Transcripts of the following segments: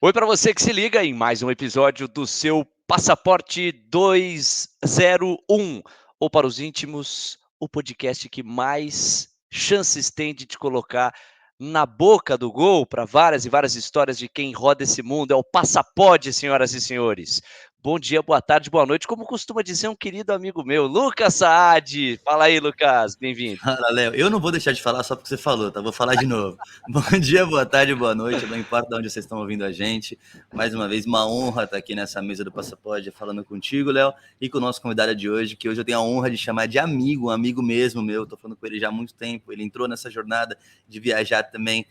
Oi para você que se liga em mais um episódio do seu Passaporte 201, ou para os íntimos, o podcast que mais chances tem de te colocar na boca do gol para várias e várias histórias de quem roda esse mundo. É o Passaporte, senhoras e senhores. Bom dia, boa tarde, boa noite, como costuma dizer um querido amigo meu, Lucas Saad. Fala aí, Lucas, bem-vindo. Fala, Léo. Eu não vou deixar de falar só porque você falou, tá? Vou falar de novo. Bom dia, boa tarde, boa noite. Não importa de onde vocês estão ouvindo a gente. Mais uma vez, uma honra estar aqui nessa mesa do Passaporte falando contigo, Léo, e com o nosso convidado de hoje, que hoje eu tenho a honra de chamar de amigo, um amigo mesmo meu. Tô falando com ele já há muito tempo. Ele entrou nessa jornada de viajar também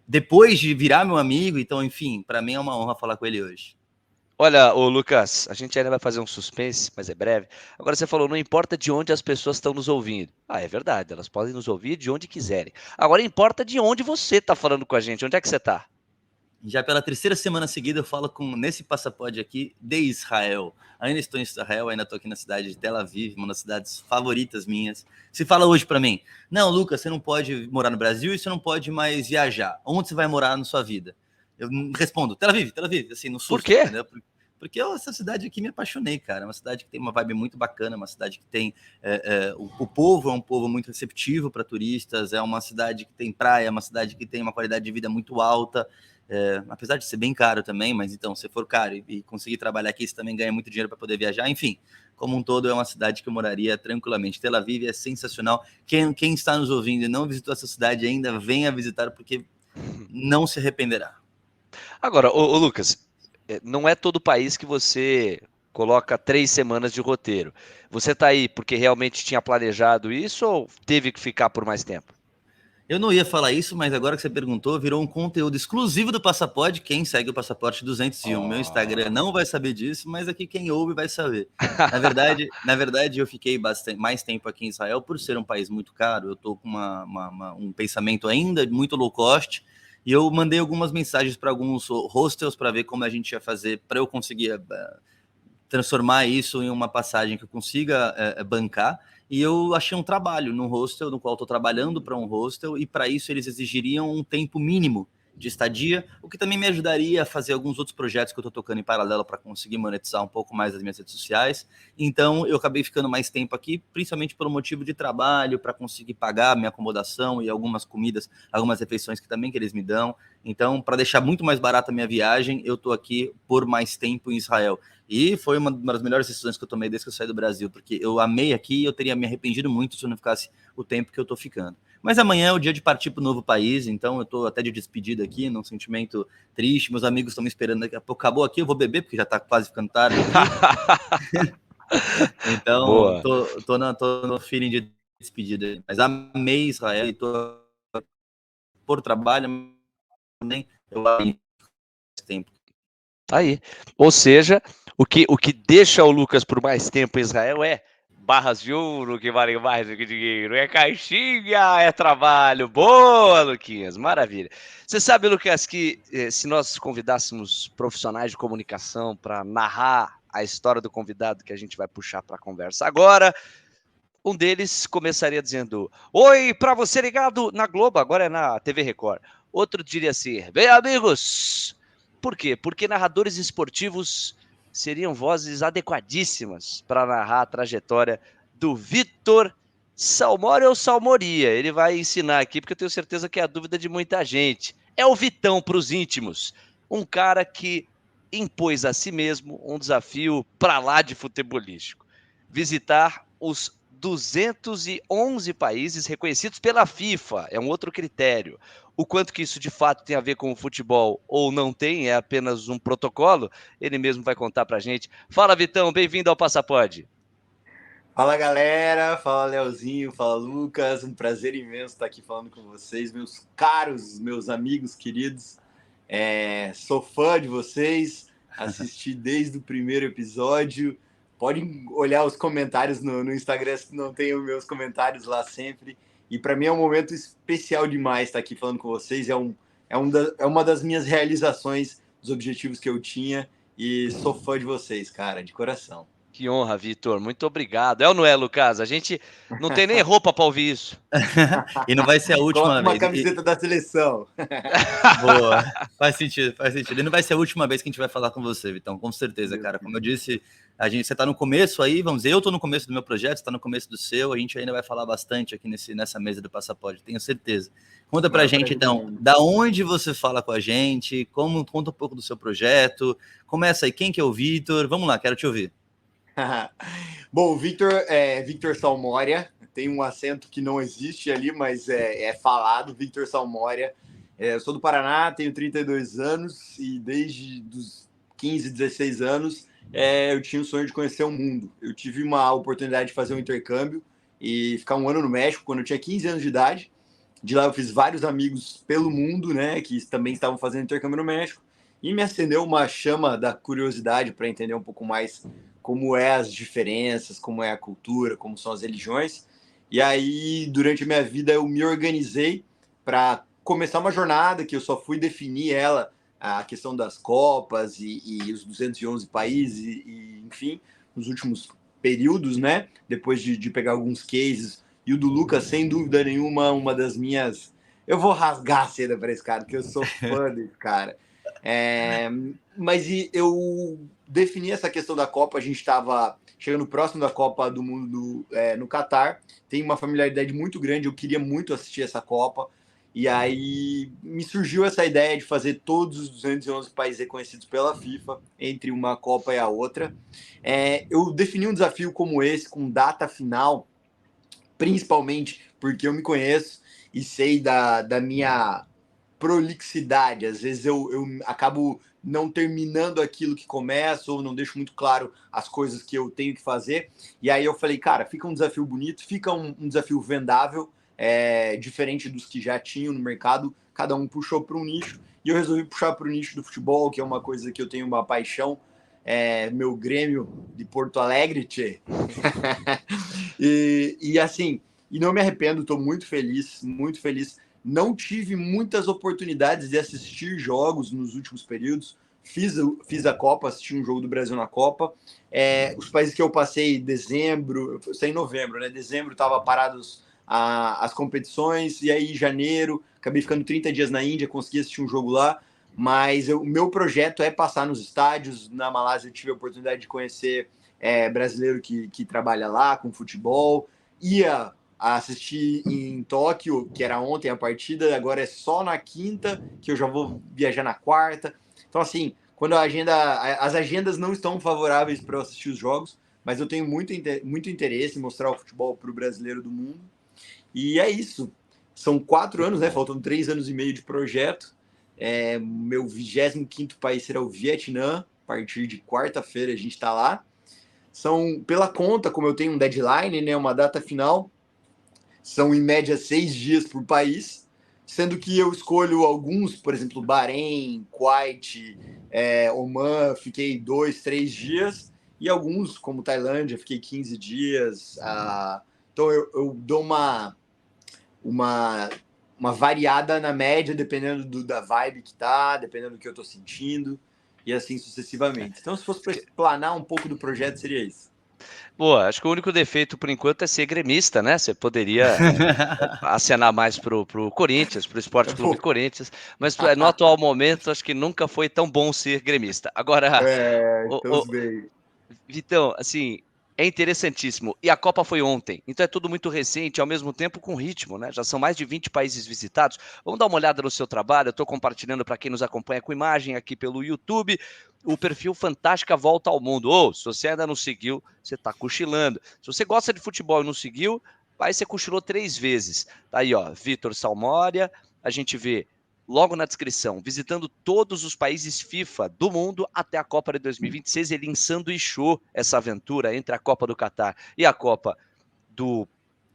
depois de virar meu amigo. Então, enfim, para mim é uma honra falar com ele hoje. Olha, ô Lucas, a gente ainda vai fazer um suspense, mas é breve. Agora você falou, não importa de onde as pessoas estão nos ouvindo. Ah, é verdade, elas podem nos ouvir de onde quiserem. Agora importa de onde você está falando com a gente. Onde é que você está? Já pela terceira semana seguida eu falo nesse passaporte aqui de Israel. Ainda estou em Israel, ainda estou aqui na cidade de Tel Aviv, uma das cidades favoritas minhas. Se fala hoje para mim, não, Lucas, você não pode morar no Brasil e você não pode mais viajar. Onde você vai morar na sua vida? Eu respondo, Tel Aviv, assim, no Por susto, quê? entendeu? Porque essa cidade aqui me apaixonei, cara. É uma cidade que tem uma vibe muito bacana, uma cidade que tem. O povo é um povo muito receptivo para turistas, é uma cidade que tem praia, é uma cidade que tem uma qualidade de vida muito alta. Apesar de ser bem caro também, mas então, se for caro e conseguir trabalhar aqui, você também ganha muito dinheiro para poder viajar. Enfim, como um todo, é uma cidade que eu moraria tranquilamente. Tel Aviv é sensacional. Quem está nos ouvindo e não visitou essa cidade ainda, venha visitar, porque não se arrependerá. Agora, ô Lucas, não é todo país que você coloca 3 semanas de roteiro. Você está aí porque realmente tinha planejado isso ou teve que ficar por mais tempo? Eu não ia falar isso, mas agora que você perguntou, virou um conteúdo exclusivo do Passaporte. Quem segue o Passaporte 201? Meu Instagram Oh. não vai saber disso, mas aqui quem ouve vai saber. Na verdade, eu fiquei mais tempo aqui em Israel por ser um país muito caro. Eu estou com um pensamento ainda muito low cost. E eu mandei algumas mensagens para alguns hostels para ver como a gente ia fazer para eu conseguir transformar isso em uma passagem que eu consiga bancar. E eu achei um trabalho num hostel, no qual estou trabalhando para um hostel, e para isso eles exigiriam um tempo mínimo de estadia, o que também me ajudaria a fazer alguns outros projetos que eu estou tocando em paralelo para conseguir monetizar um pouco mais as minhas redes sociais. Então, eu acabei ficando mais tempo aqui, principalmente pelo motivo de trabalho, para conseguir pagar a minha acomodação e algumas comidas, algumas refeições que também que eles me dão. Então, para deixar muito mais barata a minha viagem, eu estou aqui por mais tempo em Israel. E foi uma das melhores decisões que eu tomei desde que eu saí do Brasil, porque eu amei aqui e eu teria me arrependido muito se eu não ficasse o tempo que eu estou ficando. Mas amanhã é o dia de partir para o novo país, então eu estou até de despedida aqui, num sentimento triste. Meus amigos estão me esperando daqui a pouco. Acabou aqui, eu vou beber, porque já está quase ficando tarde aqui. Então, Boa. tô no feeling de despedida. Mas amei Israel e estou por trabalho, nem eu amei esse tempo. Tá aí. Ou seja, o que deixa o Lucas por mais tempo em Israel é barras de ouro que valem mais do que dinheiro, é caixinha, é trabalho. Boa, Luquinhas, maravilha. Você sabe, Lucas, que se nós convidássemos profissionais de comunicação para narrar a história do convidado que a gente vai puxar para a conversa agora, um deles começaria dizendo: Oi, para você ligado na Globo, agora é na TV Record. Outro diria assim: Bem, amigos. Por quê? Porque narradores esportivos seriam vozes adequadíssimas para narrar a trajetória do Vitor Salmori ou Salmoria. Ele vai ensinar aqui, porque eu tenho certeza que é a dúvida de muita gente. É o Vitão para os íntimos. Um cara que impôs a si mesmo um desafio para lá de futebolístico. Visitar os 211 países reconhecidos pela FIFA, é um outro critério. O quanto que isso de fato tem a ver com o futebol ou não tem, é apenas um protocolo, ele mesmo vai contar pra gente. Fala, Vitão, bem-vindo ao Passaporte. Fala galera, fala Leozinho, fala Lucas, um prazer imenso estar aqui falando com vocês, meus caros, meus amigos queridos. Sou fã de vocês, assisti desde o primeiro episódio. Podem olhar os comentários no Instagram, se não tem os meus comentários lá sempre. E para mim é um momento especial demais estar aqui falando com vocês. É uma das minhas realizações dos objetivos que eu tinha. E sou fã de vocês, cara, de coração. Que honra, Vitor. Muito obrigado. É ou não é, Lucas? A gente não tem nem roupa para ouvir isso. E não vai ser a Coloca última uma vez. camiseta da seleção. Boa. Faz sentido, faz sentido. E não vai ser a última vez que a gente vai falar com você, Vitão, com certeza, cara. Como eu disse, você tá no começo aí, vamos dizer, eu tô no começo do meu projeto, você tá no começo do seu, a gente ainda vai falar bastante aqui nessa mesa do Passaporte, tenho certeza. Conta pra gente, então, da onde você fala com a gente, conta um pouco do seu projeto, começa aí, quem que é o Vitor? Vamos lá, quero te ouvir. Bom, o Victor é Victor Salmoria, tem um acento que não existe ali, mas é falado, Victor Salmoria. Eu sou do Paraná, tenho 32 anos e desde os 15, 16 anos eu tinha o sonho de conhecer o mundo. Eu tive uma oportunidade de fazer um intercâmbio e ficar um ano no México quando eu tinha 15 anos de idade. De lá eu fiz vários amigos pelo mundo, né, que também estavam fazendo intercâmbio no México, e me acendeu uma chama da curiosidade para entender um pouco mais como é as diferenças, como é a cultura, como são as religiões. E aí, durante a minha vida, eu me organizei para começar uma jornada que eu só fui definir ela, a questão das Copas e os 211 países, enfim, nos últimos períodos, né? Depois de pegar alguns cases. E o do Lucas, sem dúvida nenhuma, uma das minhas. Eu vou rasgar a seda para esse cara, porque eu sou fã desse cara. Mas eu defini essa questão da Copa, a gente estava chegando próximo da Copa do Mundo no Catar, tem uma familiaridade muito grande, eu queria muito assistir essa Copa, e aí me surgiu essa ideia de fazer todos os 211 países reconhecidos pela FIFA, entre uma Copa e a outra. Eu defini um desafio como esse, com data final, principalmente porque eu me conheço e sei da minha prolixidade. Às vezes eu acabo não terminando aquilo que começo, ou não deixo muito claro as coisas que eu tenho que fazer. E aí eu falei, cara, fica um desafio bonito, fica um desafio vendável, diferente dos que já tinham no mercado. Cada um puxou para um nicho, e eu resolvi puxar para o nicho do futebol, que é uma coisa que eu tenho uma paixão. Meu Grêmio de Porto Alegre, tchê. e assim, e não me arrependo, estou muito feliz, muito feliz. Não tive muitas oportunidades de assistir jogos nos últimos períodos. Fiz a Copa, assisti um jogo do Brasil na Copa. Os países que eu passei dezembro, eu saí em novembro, né? Dezembro estava parados as competições, e aí janeiro, acabei ficando 30 dias na Índia, consegui assistir um jogo lá. Mas o meu projeto é passar nos estádios. Na Malásia eu tive a oportunidade de conhecer brasileiro que trabalha lá com futebol. Ia assistir em Tóquio, que era ontem a partida, agora é só na quinta, que eu já vou viajar na quarta. Então, assim, quando as agendas não estão favoráveis para eu assistir os jogos, mas eu tenho muito interesse em mostrar o futebol para o brasileiro do mundo. E é isso. São 4 anos, né? Faltam 3 anos e meio de projeto. Meu 25º país será o Vietnã. A partir de quarta-feira a gente está lá. São, pela conta, como eu tenho um deadline, né, uma data final, são em média 6 dias por país, sendo que eu escolho alguns, por exemplo, Bahrein, Kuwait, Oman, fiquei 2, 3 dias, e alguns, como Tailândia, fiquei 15 dias. Então eu dou uma variada na média, dependendo da vibe que tá, dependendo do que eu tô sentindo, e assim sucessivamente. Então, se fosse para explanar um pouco do projeto, seria isso. Boa, acho que o único defeito por enquanto é ser gremista, né? Você poderia acenar mais pro Corinthians, pro Esporte Clube Corinthians, mas no atual momento acho que nunca foi tão bom ser gremista. Agora, Então, bem. Vitão, assim, é interessantíssimo. E a Copa foi ontem, então é tudo muito recente, ao mesmo tempo com ritmo, né? Já são mais de 20 países visitados. Vamos dar uma olhada no seu trabalho. Eu estou compartilhando para quem nos acompanha com imagem aqui pelo YouTube. O perfil Fantástica Volta ao Mundo. Se você ainda não seguiu, você está cochilando. Se você gosta de futebol e não seguiu, aí você cochilou 3 vezes. Tá aí, ó, Vitor Salmoria. A gente vê logo na descrição, visitando todos os países FIFA do mundo até a Copa de 2026, ele ensanduichou essa aventura entre a Copa do Catar e a Copa do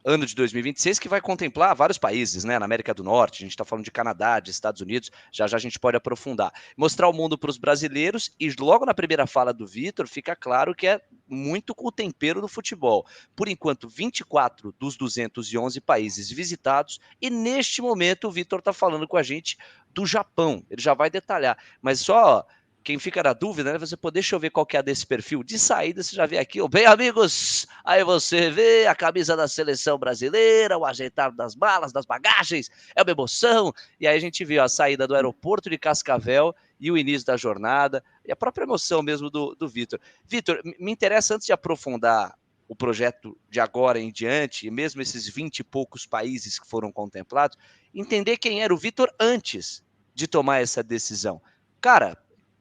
ano de 2026, que vai contemplar vários países, né? Na América do Norte, a gente está falando de Canadá, de Estados Unidos, já a gente pode aprofundar. Mostrar o mundo para os brasileiros, e logo na primeira fala do Vitor, fica claro que é muito com o tempero do futebol. Por enquanto, 24 dos 211 países visitados, e neste momento o Vitor está falando com a gente do Japão, ele já vai detalhar, mas só quem fica na dúvida, né? Você, pô, deixa eu ver qual que é desse perfil. De saída, você já vê aqui, ó, bem, amigos, aí você vê a camisa da seleção brasileira, o ajeitar das malas, das bagagens, é uma emoção. E aí a gente viu a saída do aeroporto de Cascavel e o início da jornada, e a própria emoção mesmo do Vitor. Vitor, me interessa, antes de aprofundar o projeto de agora em diante, e mesmo esses 20 e poucos países que foram contemplados, entender quem era o Vitor antes de tomar essa decisão. Cara,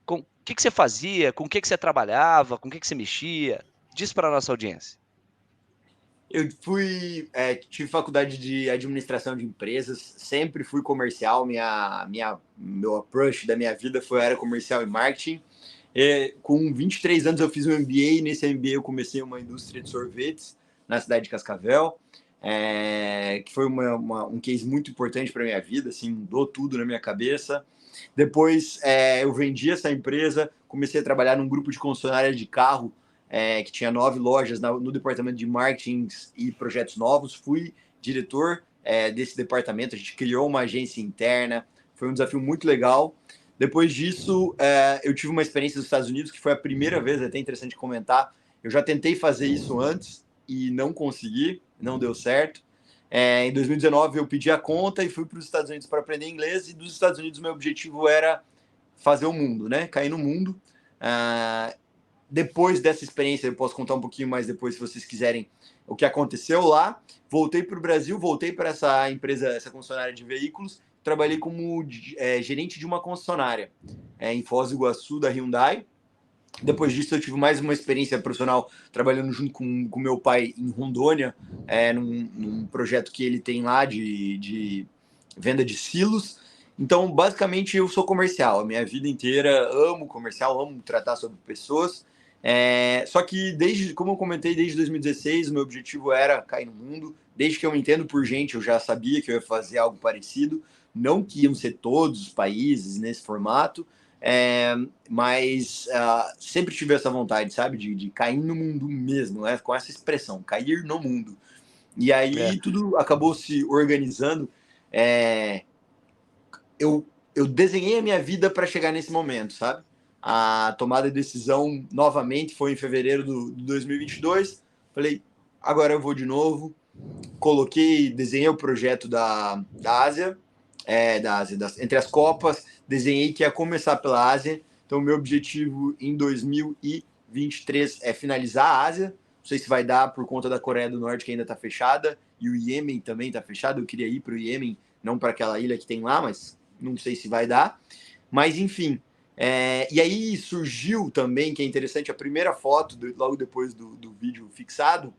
o que você fazia, com o que você trabalhava, com o que você mexia? Diz para a nossa audiência. Eu tive faculdade de administração de empresas, sempre fui comercial, meu approach da minha vida foi a área comercial e marketing. Com 23 anos eu fiz um MBA, e nesse MBA eu comecei uma indústria de sorvetes na cidade de Cascavel, que foi um case muito importante para a minha vida, assim, mudou tudo na minha cabeça. Depois eu vendi essa empresa, comecei a trabalhar num grupo de concessionária de carro, que tinha 9 lojas no departamento de marketing e projetos novos. Fui diretor desse departamento, a gente criou uma agência interna, foi um desafio muito legal. Depois disso, eu tive uma experiência nos Estados Unidos, que foi a primeira vez, é até interessante comentar. Eu já tentei fazer isso antes e não consegui, não deu certo. Em 2019, eu pedi a conta e fui para os Estados Unidos para aprender inglês. E dos Estados Unidos, meu objetivo era fazer o mundo, né? Cair no mundo. Depois dessa experiência, eu posso contar um pouquinho mais depois, se vocês quiserem, o que aconteceu lá. Voltei para o Brasil, voltei para essa empresa, essa concessionária de veículos. Trabalhei como gerente de uma concessionária em Foz do Iguaçu, da Hyundai. Depois disso, eu tive mais uma experiência profissional trabalhando junto com meu pai em Rondônia, num projeto que ele tem lá de venda de silos. Então, basicamente, eu sou comercial. A minha vida inteira amo comercial, amo tratar sobre pessoas. Só que, como eu comentei, desde 2016, o meu objetivo era cair no mundo. Desde que eu me entendo por gente, eu já sabia que eu ia fazer algo parecido. Não que iam ser todos os países nesse formato, mas sempre tive essa vontade, sabe, de cair no mundo mesmo, né? Com essa expressão, cair no mundo. E aí tudo acabou se organizando. Eu desenhei a minha vida para chegar nesse momento, sabe? A tomada de decisão novamente foi em fevereiro de 2022. Falei, agora eu vou de novo. Desenhei o projeto da Ásia, entre as Copas, desenhei que ia começar pela Ásia. Então, meu objetivo em 2023 é finalizar a Ásia. Não sei se vai dar por conta da Coreia do Norte, que ainda está fechada, e o Iêmen também está fechado. Eu queria ir para o Iêmen, não para aquela ilha que tem lá, mas não sei se vai dar. Mas, enfim. E aí surgiu também, que é interessante, a primeira foto, logo depois do vídeo fixado,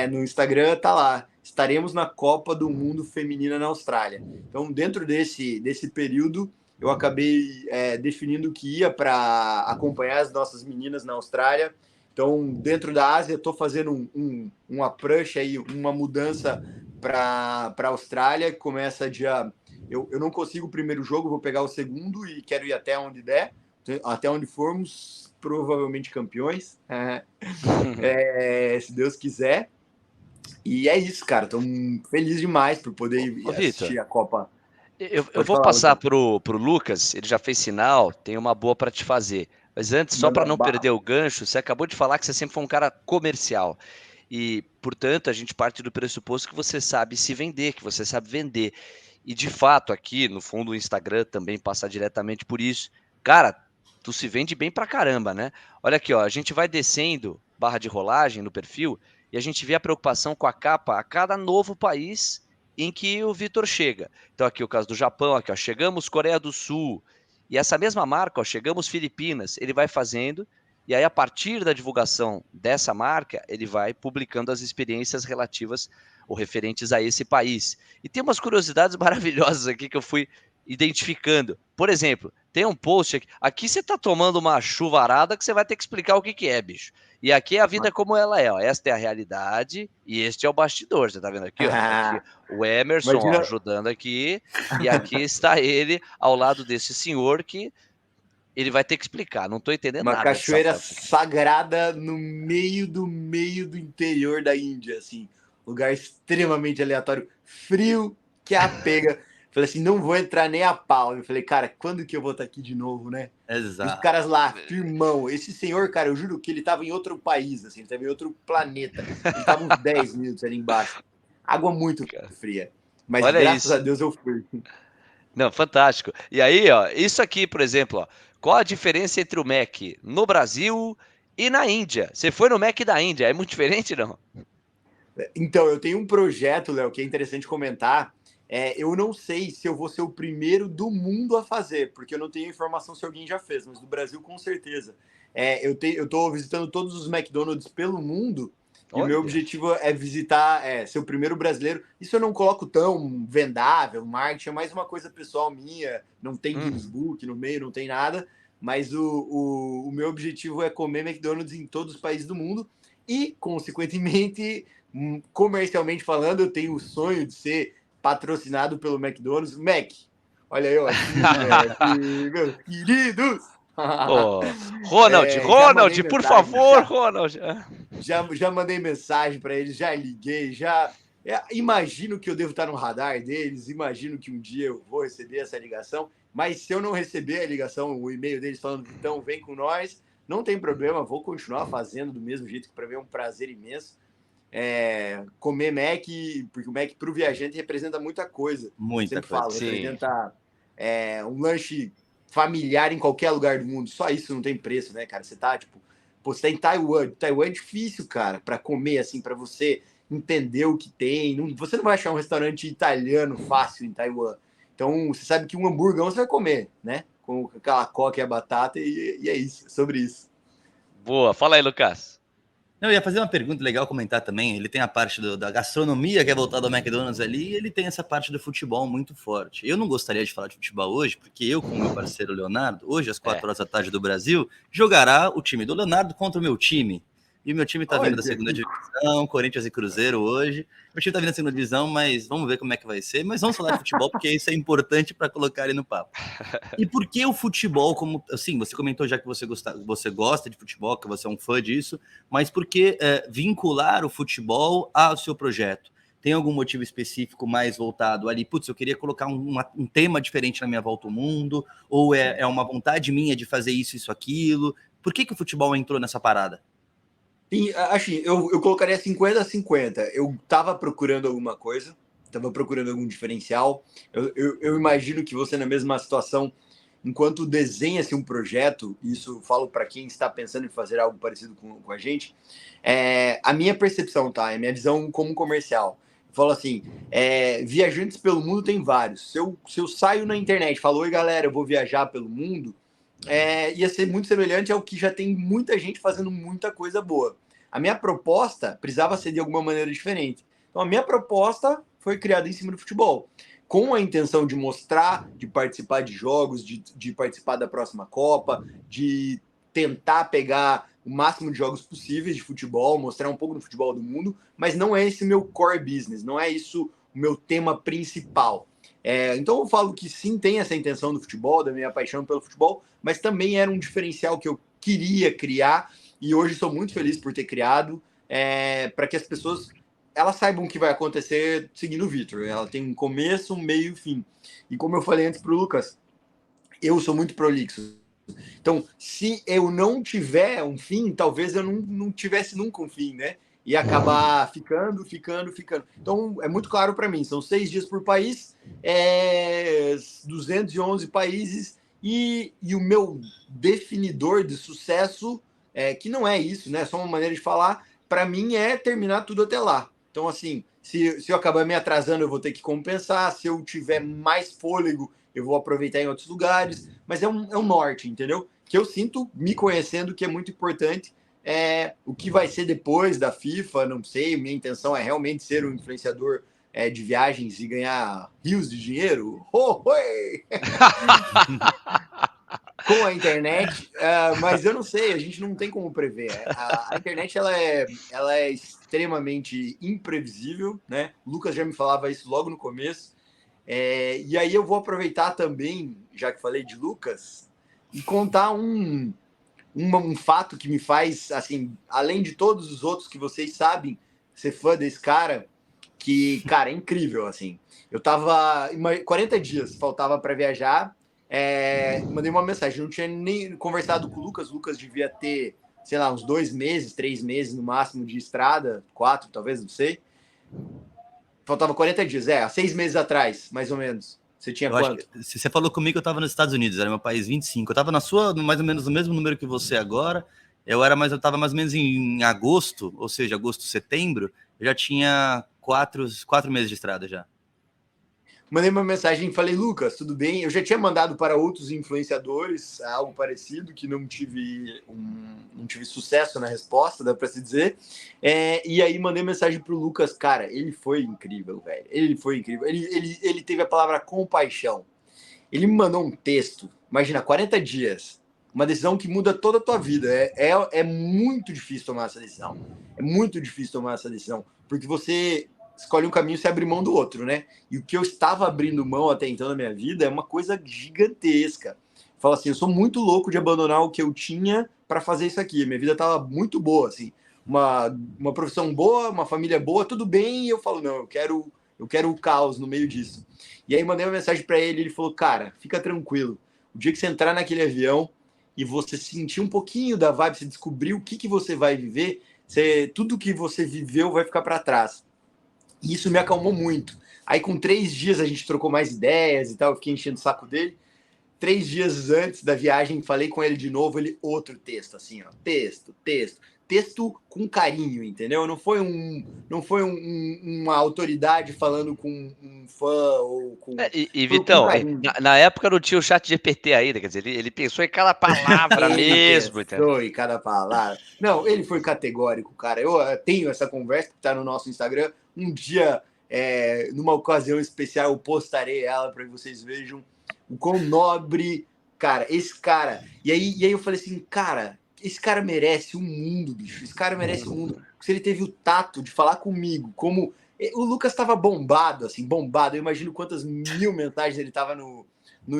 no Instagram tá lá, estaremos na Copa do Mundo Feminina na Austrália. Então, dentro desse período, eu acabei definindo que ia para acompanhar as nossas meninas na Austrália. Então, dentro da Ásia, estou fazendo um approach aí, uma mudança para a Austrália, que começa dia... Eu não consigo o primeiro jogo, vou pegar o segundo e quero ir até onde der, até onde formos, provavelmente campeões, se Deus quiser. E é isso, cara. Tô feliz demais por poder assistir Victor, a Copa. eu vou passar pro Lucas, ele já fez sinal, tem uma boa para te fazer. Mas antes, só para não perder o gancho, você acabou de falar que você sempre foi um cara comercial. E, portanto, a gente parte do pressuposto que você sabe se vender, que você sabe vender. E, de fato, aqui, no fundo, o Instagram também passa diretamente por isso. Cara, tu se vende bem pra caramba, né? Olha aqui, ó, a gente vai descendo barra de rolagem no perfil e a gente vê a preocupação com a capa a cada novo país em que o Vitor chega. Então, aqui o caso do Japão, aqui, ó, chegamos Coreia do Sul. E essa mesma marca, ó, chegamos Filipinas, ele vai fazendo. E aí, a partir da divulgação dessa marca, ele vai publicando as experiências relativas ou referentes a esse país. E tem umas curiosidades maravilhosas aqui que eu fui identificando. Por exemplo, tem um post aqui. Aqui você está tomando uma chuvarada que você vai ter que explicar o que é, bicho. E aqui é a vida como ela é. Ó. Esta é a realidade e este é o bastidor. Você está vendo aqui? Ó? Aqui, o Emerson ó, ajudando aqui. E aqui está ele ao lado desse senhor que ele vai ter que explicar. Não estou entendendo uma nada. Uma cachoeira sagrada no meio do interior da Índia, assim. Lugar extremamente aleatório, frio que a pega. Falei assim, não vou entrar nem a pau. Eu falei, cara, quando que eu vou estar aqui de novo, né? Exato. Os caras lá, firmão. Esse senhor, cara, eu juro que ele tava em outro país, assim, ele tava em outro planeta. Ele tava uns 10 minutos ali embaixo. Água muito fria. Mas Olha graças a isso. Deus eu fui. Não, fantástico. E aí, ó, isso aqui, por exemplo, ó, qual a diferença entre o Mac no Brasil e na Índia? Você foi no Mac da Índia, é muito diferente, não? Então, eu tenho um projeto, Léo, que é interessante comentar. Eu não sei se eu vou ser o primeiro do mundo a fazer, porque eu não tenho informação se alguém já fez, mas do Brasil com certeza. Eu estou visitando todos os McDonald's pelo mundo e o meu Olha. objetivo é visitar, ser o primeiro brasileiro. Isso eu não coloco tão vendável, marketing, é mais uma coisa pessoal minha, não tem Guinness Book no meio, não tem nada, mas o meu objetivo é comer McDonald's em todos os países do mundo e, consequentemente, comercialmente falando, eu tenho o sonho de ser patrocinado pelo McDonald's. Mac, olha eu aqui, meus queridos. Oh, Ronald, Já mandei Ronald, por mensagem, favor, Ronald. já mandei mensagem para eles, já liguei, imagino que eu devo estar no radar deles, imagino que um dia eu vou receber essa ligação, mas se eu não receber a ligação, o e-mail deles falando, então vem com nós, não tem problema, vou continuar fazendo do mesmo jeito, que para mim é um prazer imenso. Comer Mac, porque o Mac para o viajante representa muita coisa. Muita Sempre coisa. falo, Sim. representa um lanche familiar em qualquer lugar do mundo. Só isso não tem preço, né, cara? Você tá, tipo, você tá em Taiwan. Taiwan é difícil, cara, para comer, assim, para você entender o que tem. Você não vai achar um restaurante italiano fácil em Taiwan. Então, você sabe que um hamburgão você vai comer, né? Com aquela coca e a batata, e é isso, é sobre isso. Boa, fala aí, Lucas. Eu ia fazer uma pergunta legal, comentar também. Ele tem a parte da gastronomia que é voltada ao McDonald's ali, e ele tem essa parte do futebol muito forte. Eu não gostaria de falar de futebol hoje, porque eu, com meu parceiro Leonardo, hoje às 4 horas da tarde do Brasil, jogará o time do Leonardo contra o meu time. E o meu time tá vindo da segunda divisão, Corinthians e Cruzeiro hoje. Meu time tá vindo da segunda divisão, mas vamos ver como é que vai ser. Mas vamos falar de futebol, porque isso é importante para colocar ele no papo. E por que o futebol, como assim, você comentou já que você gosta de futebol, que você é um fã disso, mas por que vincular o futebol ao seu projeto? Tem algum motivo específico mais voltado ali? Putz, eu queria colocar um tema diferente na minha volta ao mundo, ou é uma vontade minha de fazer isso, aquilo? Por que o futebol entrou nessa parada? Sim, acho eu colocaria 50-50. Eu estava procurando alguma coisa, estava procurando algum diferencial. Eu imagino que você, na mesma situação, enquanto desenha-se um projeto, isso falo para quem está pensando em fazer algo parecido com a gente, a minha percepção, tá? É a minha visão como comercial. Eu falo assim, viajantes pelo mundo tem vários. Se eu saio na internet e falo, oi galera, eu vou viajar pelo mundo, ia ser muito semelhante ao que já tem muita gente fazendo muita coisa boa. A minha proposta precisava ser de alguma maneira diferente. Então, a minha proposta foi criada em cima do futebol, com a intenção de mostrar, de participar de jogos, de participar da próxima Copa, de tentar pegar o máximo de jogos possíveis de futebol, mostrar um pouco do futebol do mundo, mas não é esse meu core business, não é isso o meu tema principal. Então eu falo que sim, tem essa intenção do futebol, da minha paixão pelo futebol, mas também era um diferencial que eu queria criar e hoje sou muito feliz por ter criado, para que as pessoas elas saibam o que vai acontecer seguindo o Vitor. Ela tem um começo, um meio e um fim. E como eu falei antes para o Lucas, eu sou muito prolixo. Então, se eu não tiver um fim, talvez eu não tivesse nunca um fim, né? E acabar ficando. Então, é muito claro para mim, são 6 dias por país, 211 países, e o meu definidor de sucesso, que não é isso, né? É só uma maneira de falar, para mim é terminar tudo até lá. Então, assim, se eu acabar me atrasando, eu vou ter que compensar. Se eu tiver mais fôlego, eu vou aproveitar em outros lugares. Mas é um norte, entendeu? Que eu sinto, me conhecendo, que é muito importante. O que vai ser depois da FIFA, não sei. Minha intenção é realmente ser um influenciador de viagens e ganhar rios de dinheiro. Com a internet, mas eu não sei, a gente não tem como prever. A internet ela é extremamente imprevisível, né? O Lucas já me falava isso logo no começo. E aí eu vou aproveitar também, já que falei de Lucas, e contar um fato que me faz, assim, além de todos os outros que vocês sabem, ser fã desse cara, que, cara, é incrível, assim. Eu tava 40 dias, faltava para viajar, mandei uma mensagem, não tinha nem conversado com o Lucas devia ter, sei lá, uns 2 meses, 3 meses no máximo de estrada, 4 talvez, não sei. Faltava 40 dias, há 6 meses atrás, mais ou menos. Você tinha quanto? Se você falou comigo, eu tava nos Estados Unidos, era meu país 25. Eu tava mais ou menos no mesmo número que você agora. Eu tava mais ou menos em agosto, ou seja, agosto, setembro, eu já tinha 4 meses de estrada já. Mandei uma mensagem e falei, Lucas, tudo bem? Eu já tinha mandado para outros influenciadores algo parecido, que não tive sucesso na resposta, dá para se dizer. E aí mandei mensagem para o Lucas, cara, ele foi incrível, velho. Ele foi incrível. Ele teve a palavra compaixão. Ele me mandou um texto, imagina, 40 dias, uma decisão que muda toda a tua vida. É muito difícil tomar essa decisão. É muito difícil tomar essa decisão, porque você escolhe um caminho e você abre mão do outro, né? E o que eu estava abrindo mão até então na minha vida é uma coisa gigantesca. Falo assim, eu sou muito louco de abandonar o que eu tinha para fazer isso aqui. Minha vida estava muito boa, assim. Uma profissão boa, uma família boa, tudo bem. E eu falo, não, eu quero o caos no meio disso. E aí mandei uma mensagem para ele, ele falou, cara, fica tranquilo. O dia que você entrar naquele avião e você sentir um pouquinho da vibe, você descobrir o que você vai viver, tudo que você viveu vai ficar para trás. E isso me acalmou muito. Aí, com 3 dias, a gente trocou mais ideias e tal. Eu fiquei enchendo o saco dele. 3 dias antes da viagem, falei com ele de novo. Ele, outro texto, assim, ó. Texto com carinho, entendeu? Não foi uma autoridade falando com um fã ou com. Vitão, na época não tinha o chat GPT ainda, quer dizer, ele pensou em cada palavra mesmo. Pensou em cada palavra. Não, ele foi categórico, cara. Eu tenho essa conversa que tá no nosso Instagram. Um dia, numa ocasião especial, eu postarei ela para que vocês vejam o quão nobre, cara, esse cara. E aí eu falei assim, cara, esse cara merece um mundo, bicho. Esse cara merece um mundo. Se ele teve o tato de falar comigo, como o Lucas estava bombado, assim, bombado. Eu imagino quantas mil mensagens ele tava no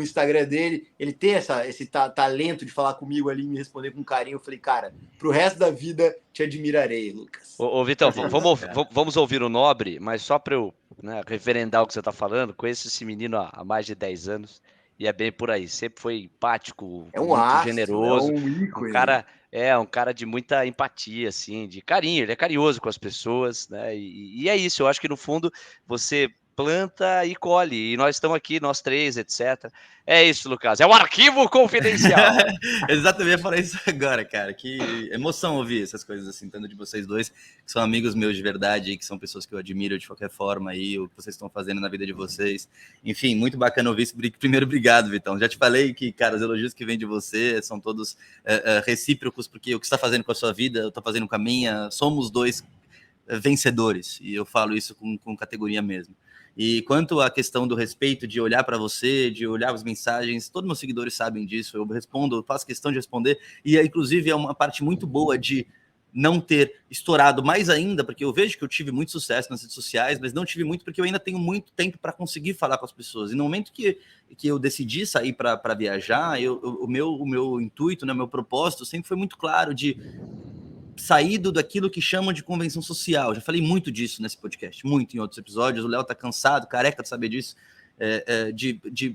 Instagram dele. Ele ter esse talento de falar comigo ali e me responder com carinho. Eu falei, cara, pro resto da vida te admirarei, Lucas. Ô Vitão, vamos ouvir o Nobre, mas só para eu referendar o que você está falando. Conheço esse menino há mais de 10 anos e é bem por aí. Sempre foi empático, muito generoso. Um cara de muita empatia, assim, de carinho. Ele é carinhoso com as pessoas, né? E é isso. Eu acho que no fundo você planta e colhe. E nós estamos aqui, nós 3, etc. É isso, Lucas. É um arquivo confidencial. Exatamente, eu falei isso agora, cara. Que emoção ouvir essas coisas assim, tanto de vocês dois, que são amigos meus de verdade, que são pessoas que eu admiro de qualquer forma aí, o que vocês estão fazendo na vida de vocês. Enfim, muito bacana ouvir isso. Primeiro, obrigado, Vitão. Já te falei que, cara, os elogios que vêm de você são todos recíprocos, porque o que você está fazendo com a sua vida, eu estou fazendo com a minha, somos dois vencedores. E eu falo isso com categoria mesmo. E quanto à questão do respeito, de olhar para você, de olhar as mensagens, todos meus seguidores sabem disso, eu respondo, eu faço questão de responder, e inclusive é uma parte muito boa de não ter estourado mais ainda, porque eu vejo que eu tive muito sucesso nas redes sociais, mas não tive muito porque eu ainda tenho muito tempo para conseguir falar com as pessoas. E no momento que eu decidi sair para viajar, o meu intuito, né, meu propósito sempre foi muito claro de saído daquilo que chamam de convenção social. Já falei muito disso nesse podcast, muito em outros episódios. O Léo tá cansado, careca de saber disso,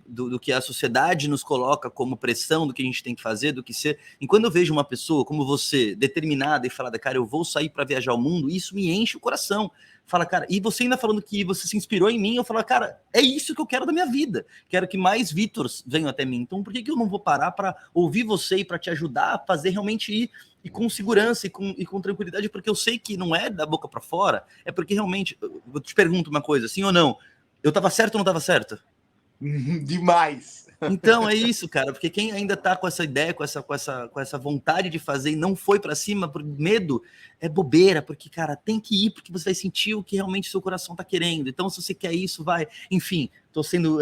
do que a sociedade nos coloca como pressão do que a gente tem que fazer, do que ser. E quando eu vejo uma pessoa como você, determinada e falada, cara, eu vou sair para viajar o mundo, isso me enche o coração. Fala, cara, e você ainda falando que você se inspirou em mim, eu falo, cara, é isso que eu quero da minha vida. Quero que mais Vítors venham até mim. Então, por que eu não vou parar para ouvir você e para te ajudar a fazer realmente ir e com segurança e com tranquilidade? Porque eu sei que não é da boca para fora, é porque realmente, eu te pergunto uma coisa, sim ou não, eu tava certo ou não tava certo? Demais. Então é isso, cara, porque quem ainda tá com essa ideia, com essa vontade de fazer e não foi para cima por medo, é bobeira, porque, cara, tem que ir porque você vai sentir o que realmente seu coração tá querendo. Então, se você quer isso, vai. Enfim, tô sendo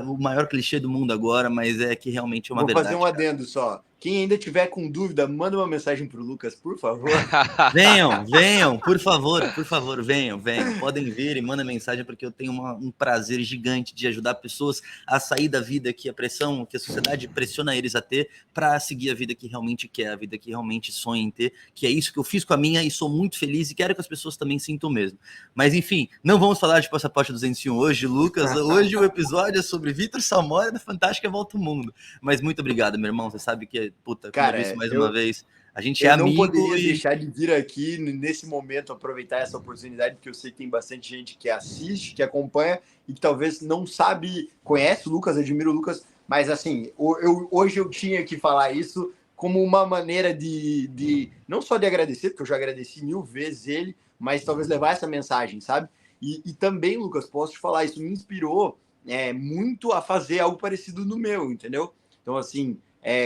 o maior clichê do mundo agora, mas é que realmente é uma Vou verdade. fazer um adendo só. Quem ainda tiver com dúvida, manda uma mensagem pro Lucas, por favor. Venham, por favor, venham. Podem vir e mandem mensagem, porque eu tenho um prazer gigante de ajudar pessoas a sair da vida que a pressão, que a sociedade pressiona eles a ter, para seguir a vida que realmente quer, a vida que realmente sonha em ter, que é isso que eu fiz com a minha e sou muito feliz e quero que as pessoas também sintam o mesmo. Mas enfim, não vamos falar de Passaporte 201 hoje, Lucas. Hoje o episódio é sobre Vitor Salmora da Fantástica Volta ao Mundo. Mas muito obrigado, meu irmão. Você sabe que, puta, como eu disse mais uma vez, a gente é eu não amigo poderia e... deixar de vir aqui nesse momento, aproveitar essa oportunidade, porque eu sei que tem bastante gente que assiste, que acompanha e que talvez não sabe, conhece o Lucas, admira o Lucas, mas assim, hoje eu tinha que falar isso como uma maneira de não só de agradecer, porque eu já agradeci 1000 vezes ele, mas talvez levar essa mensagem, sabe? E também, Lucas, posso te falar, isso me inspirou muito a fazer algo parecido no meu, entendeu? Então, assim,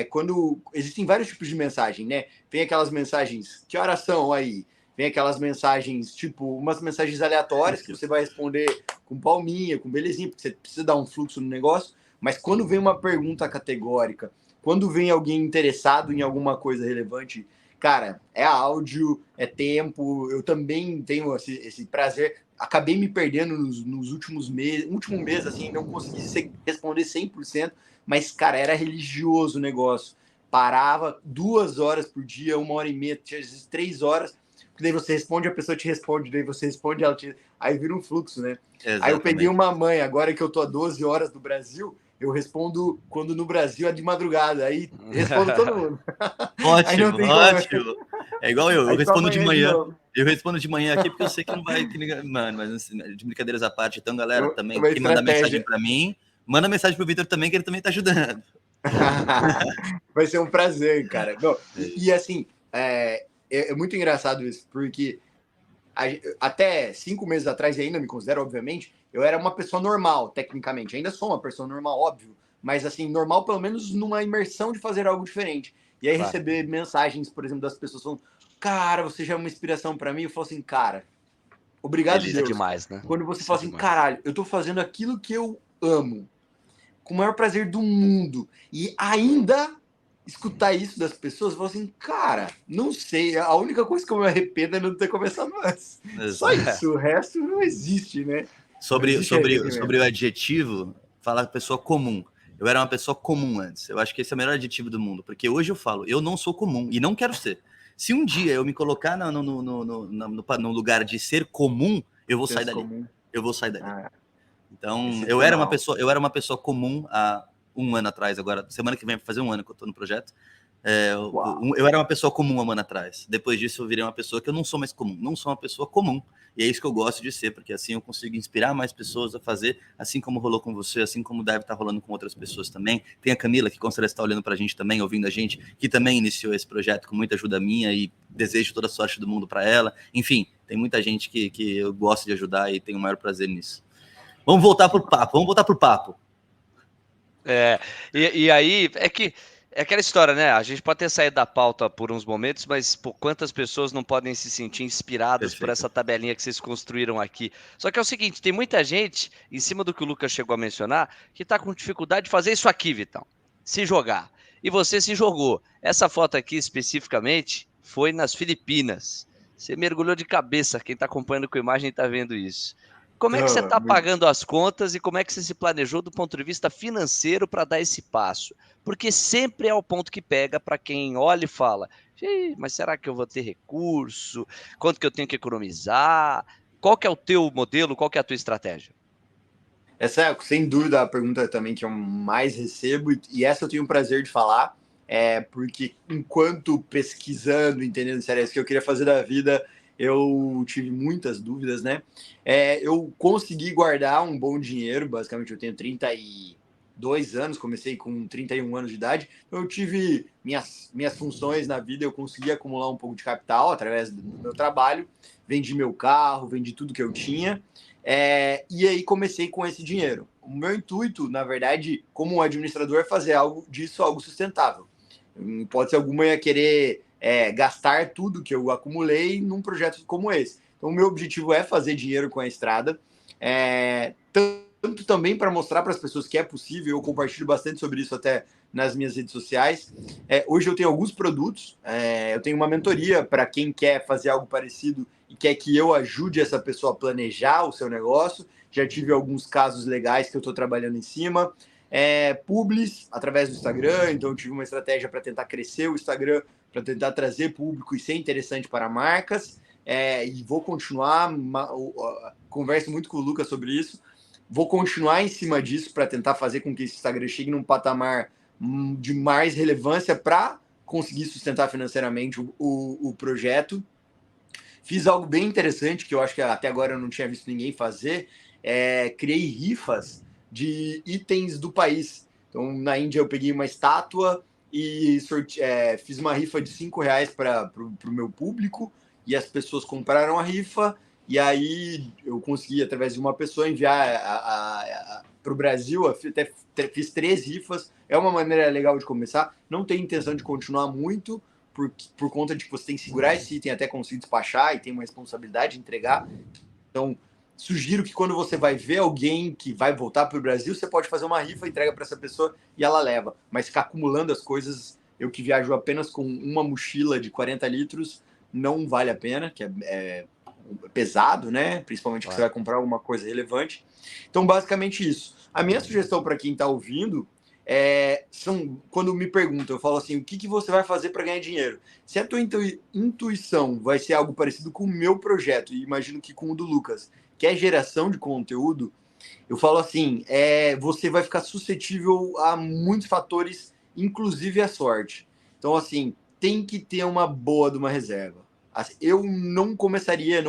quando existem vários tipos de mensagem, né? Vem aquelas mensagens, que horas são aí? Vem aquelas mensagens, tipo, umas mensagens aleatórias que você vai responder com palminha, com belezinha, porque você precisa dar um fluxo no negócio. Mas quando vem uma pergunta categórica, quando vem alguém interessado em alguma coisa relevante, cara, é áudio, é tempo. Eu também tenho esse prazer. Acabei me perdendo nos últimos meses, último mês, assim, não consegui responder 100%, mas, cara, era religioso o negócio. Parava 2 horas por dia, 1h30, às vezes 3 horas, porque daí você responde, a pessoa te responde, daí você responde, ela te... Aí vira um fluxo, né? Exatamente. Aí eu peguei uma mãe, agora que eu tô a 12 horas do Brasil, eu respondo quando no Brasil é de madrugada, aí respondo todo mundo. Ótimo. É igual eu respondo de manhã. Eu respondo de manhã aqui porque eu sei que não vai... Mano, mas assim, de brincadeiras à parte, então, galera, também, quem mandar mensagem para mim, manda mensagem pro Vitor também, que ele também tá ajudando. Vai ser um prazer, cara. Não, e assim, é muito engraçado isso, porque até 5 meses atrás, e ainda me considero, obviamente, eu era uma pessoa normal, tecnicamente. Ainda sou uma pessoa normal, óbvio. Mas, assim, normal pelo menos numa imersão de fazer algo diferente. E aí receber mensagens, por exemplo, das pessoas falando, cara, você já é uma inspiração para mim. Eu falo assim, cara, obrigado, Feliz Deus. demais, né? Quando você fala assim, caralho, eu tô fazendo aquilo que eu amo, com o maior prazer do mundo. E ainda escutar isso das pessoas, eu falo assim, cara, não sei, a única coisa que eu me arrependo é não ter começado antes. Só isso, o resto não existe, né? Sobre o adjetivo, fala pessoa comum. Eu era uma pessoa comum antes. Eu acho que esse é o melhor adjetivo do mundo, porque hoje eu falo, eu não sou comum e não quero ser. Se um dia eu me colocar no lugar de ser comum, eu vou sair dali. Eu vou sair dali. Então, eu era uma pessoa comum há 1 ano atrás, agora, semana que vem vai fazer 1 ano que eu tô no projeto. Eu era uma pessoa comum 1 ano atrás. Depois disso, eu virei uma pessoa que eu não sou mais comum. Não sou uma pessoa comum. E é isso que eu gosto de ser, porque assim eu consigo inspirar mais pessoas a fazer, assim como rolou com você, assim como deve estar rolando com outras pessoas também. Tem a Camila, que com certeza está olhando para a gente também, ouvindo a gente, que também iniciou esse projeto com muita ajuda minha e desejo toda a sorte do mundo para ela. Enfim, tem muita gente que eu gosto de ajudar e tenho o maior prazer nisso. Vamos voltar pro papo. E aí, é aquela história, né? A gente pode ter saído da pauta por uns momentos, mas quantas pessoas não podem se sentir inspiradas por essa tabelinha que vocês construíram aqui? Só que é o seguinte, tem muita gente, em cima do que o Lucas chegou a mencionar, que está com dificuldade de fazer isso aqui, Vitão. Se jogar. E você se jogou. Essa foto aqui, especificamente, foi nas Filipinas. Você mergulhou de cabeça. Quem está acompanhando com a imagem está vendo isso. Como é que você está pagando as contas e como é que você se planejou do ponto de vista financeiro para dar esse passo? Porque sempre é o ponto que pega para quem olha e fala, mas será que eu vou ter recurso? Quanto que eu tenho que economizar? Qual que é o teu modelo? Qual que é a tua estratégia? Essa é, sem dúvida, a pergunta também que eu mais recebo, e essa eu tenho o prazer de falar, porque enquanto pesquisando, entendendo se era isso que eu queria fazer da vida, eu tive muitas dúvidas, né? Eu consegui guardar um bom dinheiro, basicamente eu tenho 32 anos, comecei com 31 anos de idade, então eu tive minhas funções na vida, eu consegui acumular um pouco de capital através do meu trabalho, vendi meu carro, vendi tudo que eu tinha, e aí comecei com esse dinheiro. O meu intuito, na verdade, como administrador, é fazer algo sustentável. Em hipótese alguma, eu ia querer gastar tudo que eu acumulei num projeto como esse. Então, o meu objetivo é fazer dinheiro com a estrada, tanto também para mostrar para as pessoas que é possível. Eu compartilho bastante sobre isso até nas minhas redes sociais. Hoje eu tenho alguns produtos, eu tenho uma mentoria para quem quer fazer algo parecido e quer que eu ajude essa pessoa a planejar o seu negócio. Já tive alguns casos legais que eu estou trabalhando em cima. Publis através do Instagram, então eu tive uma estratégia para tentar crescer o Instagram, para tentar trazer público e ser interessante para marcas. E vou continuar, converso muito com o Lucas sobre isso, vou continuar em cima disso para tentar fazer com que esse Instagram chegue num patamar de mais relevância para conseguir sustentar financeiramente o projeto. Fiz algo bem interessante, que eu acho que até agora eu não tinha visto ninguém fazer, criei rifas de itens do país. Então, na Índia eu peguei uma estátua e fiz uma rifa de R$5 para o meu público, e as pessoas compraram a rifa, e aí eu consegui, através de uma pessoa, enviar para o Brasil. Até fiz 3 rifas, é uma maneira legal de começar. Não tenho intenção de continuar muito, por conta de que você tem que segurar esse item até conseguir despachar, e tem uma responsabilidade de entregar. Então, sugiro que quando você vai ver alguém que vai voltar para o Brasil, você pode fazer uma rifa, entrega para essa pessoa e ela leva. Mas ficar acumulando as coisas, eu que viajo apenas com uma mochila de 40 litros, não vale a pena, que é pesado, né? Principalmente que você vai comprar alguma coisa relevante. Então, basicamente isso. A minha sugestão para quem está ouvindo quando me perguntam, eu falo assim: o que você vai fazer para ganhar dinheiro? Se a tua intuição vai ser algo parecido com o meu projeto, e imagino que com o do Lucas, que é geração de conteúdo, eu falo assim: você vai ficar suscetível a muitos fatores, inclusive a sorte. Então, assim, tem que ter uma boa de uma reserva. Eu não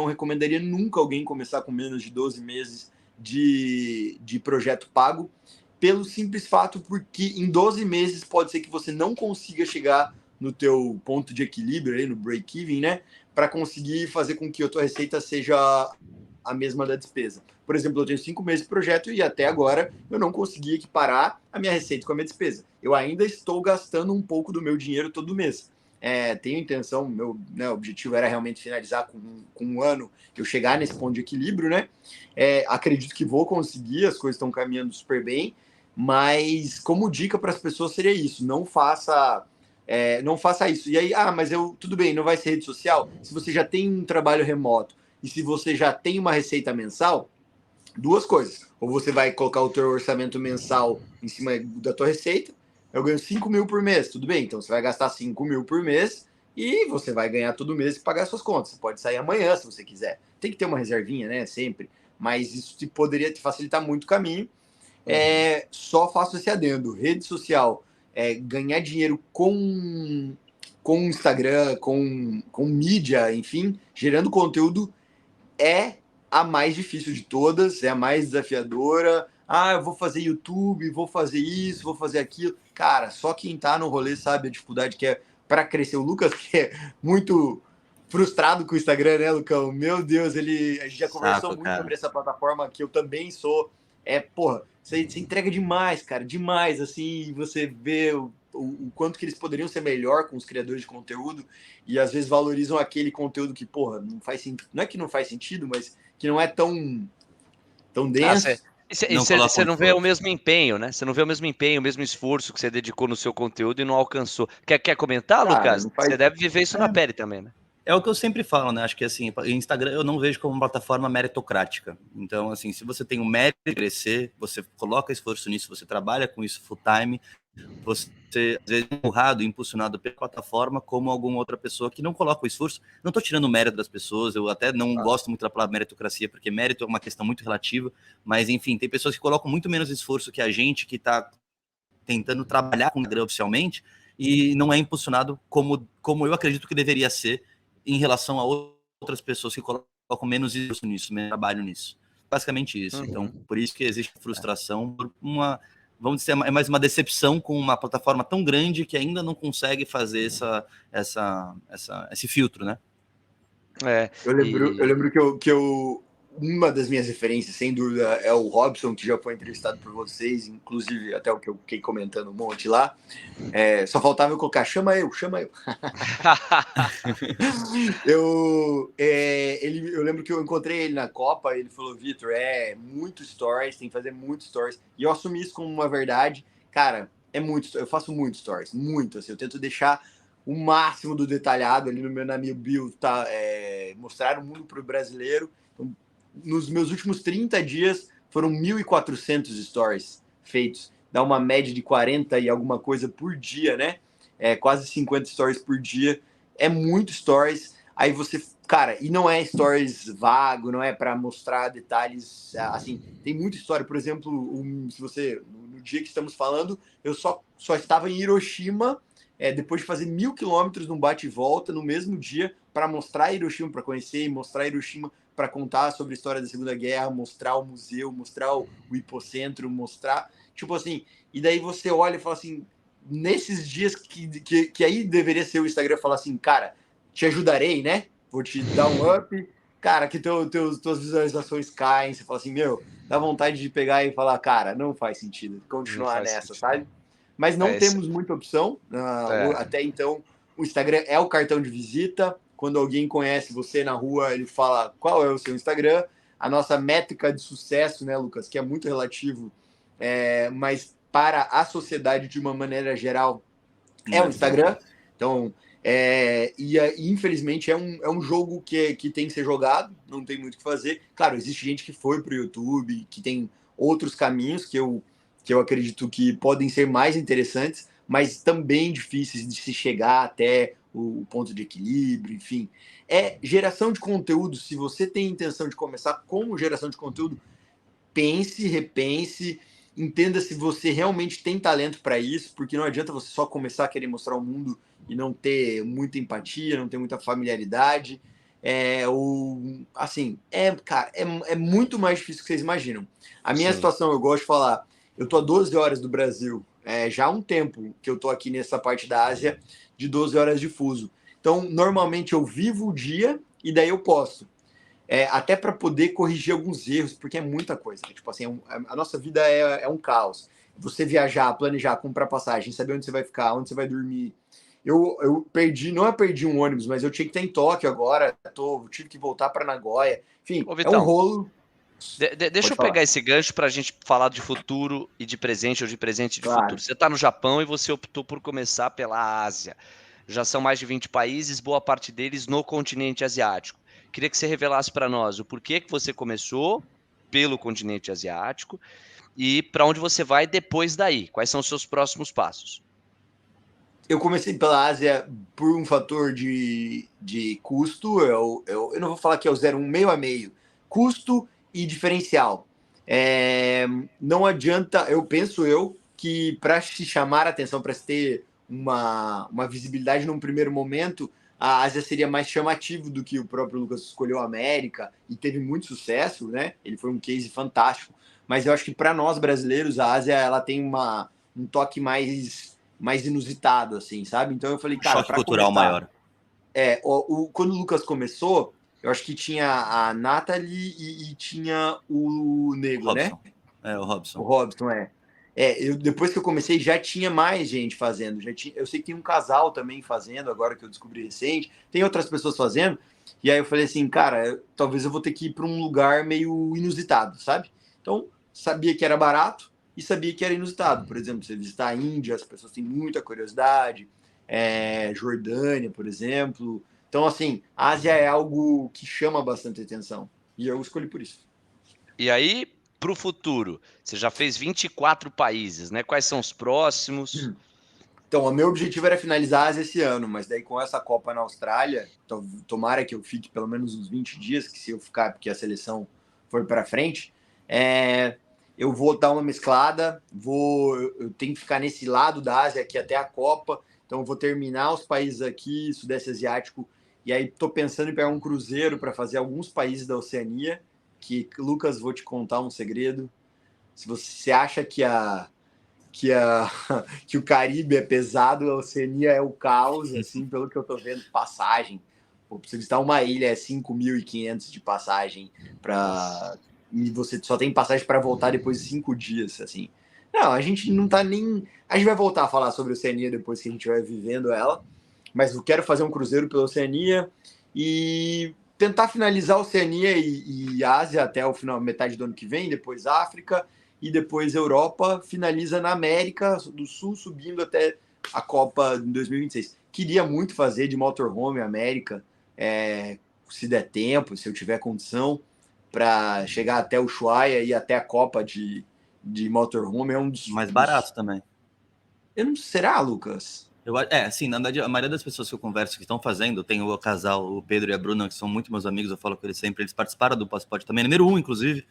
recomendaria nunca alguém começar com menos de 12 meses de projeto pago, pelo simples fato porque em 12 meses pode ser que você não consiga chegar no teu ponto de equilíbrio, aí, no break-even, né? Para conseguir fazer com que a tua receita seja a mesma da despesa. Por exemplo, eu tenho 5 meses de projeto e até agora eu não consegui equiparar a minha receita com a minha despesa. Eu ainda estou gastando um pouco do meu dinheiro todo mês. Tenho intenção, meu objetivo era realmente finalizar com um ano, eu chegar nesse ponto de equilíbrio, né? Acredito que vou conseguir, as coisas estão caminhando super bem, mas como dica para as pessoas seria isso: não faça isso. E aí, mas tudo bem, não vai ser rede social? Se você já tem um trabalho remoto e se você já tem uma receita mensal, 2 coisas: ou você vai colocar o teu orçamento mensal em cima da tua receita. Eu ganho 5 mil por mês, tudo bem, então você vai gastar 5 mil por mês e você vai ganhar todo mês e pagar suas contas. Você pode sair amanhã se você quiser. Tem que ter uma reservinha, né, sempre, mas isso poderia te facilitar muito o caminho. Só faço esse adendo: rede social, ganhar dinheiro com Instagram, com mídia, enfim, gerando conteúdo, é a mais difícil de todas, é a mais desafiadora. Eu vou fazer YouTube, vou fazer isso, vou fazer aquilo. Cara, só quem tá no rolê sabe a dificuldade que é para crescer. O Lucas, que é muito frustrado com o Instagram, né, Lucão? Meu Deus, a gente já conversou muito sobre essa plataforma, que eu também sou. Porra, você entrega demais, cara, demais, assim, você vê o quanto que eles poderiam ser melhor com os criadores de conteúdo, e às vezes valorizam aquele conteúdo que, porra, não faz sentido. Não é que não faz sentido, mas que não é tão denso. Você não vê o mesmo empenho, né? Você não vê o mesmo empenho, o mesmo esforço que você dedicou no seu conteúdo e não alcançou. Quer comentar, Lucas? Você deve viver isso na pele também, né? É o que eu sempre falo, né? Acho que assim, Instagram eu não vejo como uma plataforma meritocrática. Então, assim, se você tem o mérito de crescer, você coloca esforço nisso, você trabalha com isso full time, você às vezes é empurrado, impulsionado pela plataforma como alguma outra pessoa que não coloca o esforço. Não estou tirando o mérito das pessoas, eu até não gosto muito da palavra meritocracia, porque mérito é uma questão muito relativa, mas enfim, tem pessoas que colocam muito menos esforço que a gente, que está tentando trabalhar com o Instagram oficialmente, e não é impulsionado como eu acredito que deveria ser em relação a outras pessoas que colocam menos esforço nisso, menos trabalho nisso. Basicamente isso. Então, por isso que existe frustração, por vamos dizer, é mais uma decepção com uma plataforma tão grande que ainda não consegue fazer esse filtro, né? Eu lembro que uma das minhas referências, sem dúvida, é o Robson, que já foi entrevistado por vocês, inclusive até o que eu fiquei comentando um monte lá. Só faltava eu colocar, chama eu. Eu lembro que eu encontrei ele na Copa, ele falou, Vitor, muito stories, tem que fazer muito stories. E eu assumi isso como uma verdade. Cara, eu faço muito stories, muito, assim, eu tento deixar o máximo do detalhado ali na minha bio, tá? Mostrar o mundo para o brasileiro. Então, nos meus últimos 30 dias, foram 1.400 stories feitos. Dá uma média de 40 e alguma coisa por dia, né? Quase 50 stories por dia. É muito stories. Aí você, cara, e não é stories vago, não é para mostrar detalhes, assim, tem muita história. Por exemplo, se você, no dia que estamos falando, eu só estava em Hiroshima, depois de fazer 1.000 quilômetros num bate e volta no mesmo dia, para mostrar Hiroshima, para conhecer e mostrar Hiroshima, para contar sobre a história da Segunda Guerra, mostrar o museu, mostrar o hipocentro, mostrar, tipo assim, e daí você olha e fala assim, nesses dias que aí deveria ser o Instagram falar assim, cara, te ajudarei, né? Vou te dar um up, cara, que tuas visualizações caem, você fala assim, meu, dá vontade de pegar e falar, cara, não faz sentido Não continuar faz nessa, sentido. sabe? Mas não temos muita opção, até então o Instagram é o cartão de visita. Quando alguém conhece você na rua, ele fala qual é o seu Instagram. A nossa métrica de sucesso, né, Lucas, que é muito relativo, mas para a sociedade de uma maneira geral é o Instagram. Então, infelizmente é um jogo que tem que ser jogado, não tem muito o que fazer. Claro, existe gente que foi para o YouTube, que tem outros caminhos que eu acredito que podem ser mais interessantes, mas também difíceis de se chegar até o ponto de equilíbrio, enfim. Geração de conteúdo, se você tem intenção de começar com geração de conteúdo, pense, repense, entenda se você realmente tem talento para isso, porque não adianta você só começar a querer mostrar o mundo e não ter muita empatia, não ter muita familiaridade. Assim, cara, é muito mais difícil do que vocês imaginam. A minha Sim. situação, eu gosto de falar, eu tô a 12 horas do Brasil, já há um tempo que eu tô aqui nessa parte da Ásia, de 12 horas de fuso. Então, normalmente eu vivo o dia e daí eu posto. Até para poder corrigir alguns erros, porque é muita coisa. Tipo assim, a nossa vida é um caos. Você viajar, planejar, comprar passagem, saber onde você vai ficar, onde você vai dormir. Eu perdi, não é perdi um ônibus, mas eu tinha que estar em Tóquio agora, tive que voltar para Nagoya. Enfim, Ô, é um Vitão, rolo. deixa Pode eu falar. pegar esse gancho para a gente falar de futuro e de presente, ou de presente e de futuro. Claro. Você está no Japão e você optou por começar pela Ásia. Já são mais de 20 países, boa parte deles no continente asiático. Queria que você revelasse para nós o porquê que você começou pelo continente asiático e para onde você vai depois daí. Quais são os seus próximos passos? Eu comecei pela Ásia por um fator de custo. Eu não vou falar que é o 0,1, meio a meio. Custo e diferencial. Não adianta, penso que para se chamar a atenção, para se ter uma visibilidade num primeiro momento, a Ásia seria mais chamativo do que o próprio Lucas escolheu a América e teve muito sucesso, né? Ele foi um case fantástico. Mas eu acho que para nós brasileiros, a Ásia ela tem um toque mais inusitado, assim, sabe? Então eu falei, cara, Choque para cultural começar, maior. quando o Lucas começou, eu acho que tinha a Nathalie e tinha o Nego, né? Robson. O Robson. O Robson, depois que eu comecei, já tinha mais gente fazendo. Eu sei que tem um casal também fazendo, agora que eu descobri recente. Tem outras pessoas fazendo. E aí eu falei assim, cara, talvez eu vou ter que ir para um lugar meio inusitado, sabe? Então, sabia que era barato e sabia que era inusitado. Por exemplo, você visitar a Índia, as pessoas têm muita curiosidade. Jordânia, por exemplo. Então, assim, a Ásia é algo que chama bastante atenção. E eu escolhi por isso. E aí, para o futuro, você já fez 24 países, né? Quais são os próximos? Então, o meu objetivo era finalizar a Ásia esse ano, mas daí com essa Copa na Austrália, tomara que eu fique pelo menos uns 20 dias, que se eu ficar, porque a seleção for para frente, eu vou dar uma mesclada, eu tenho que ficar nesse lado da Ásia aqui até a Copa, então eu vou terminar os países aqui, Sudeste Asiático, e aí estou pensando em pegar um cruzeiro para fazer alguns países da Oceania, que, Lucas, vou te contar um segredo. Se você acha que o Caribe é pesado, a Oceania é o caos, assim, pelo que eu tô vendo, passagem, Pô, pra você visitar uma ilha é 5.500 de passagem para e você só tem passagem para voltar depois de 5 dias, assim. Não, a gente não tá nem. A gente vai voltar a falar sobre a Oceania depois que a gente vai vivendo ela, mas eu quero fazer um cruzeiro pela Oceania e tentar finalizar a Oceania e Ásia até o final, metade do ano que vem, depois África e depois Europa, finaliza na América do Sul, subindo até a Copa em 2026. Queria muito fazer de motorhome América, se der tempo, se eu tiver condição, para chegar até o Ushuaia e até a Copa de motorhome. É um Mais barato também. Eu não será, Lucas? Sim, na verdade, a maioria das pessoas que eu converso que estão fazendo, tem o casal, o Pedro e a Bruna, que são muito meus amigos, eu falo com eles sempre, eles participaram do Passaporte também, número 1, inclusive.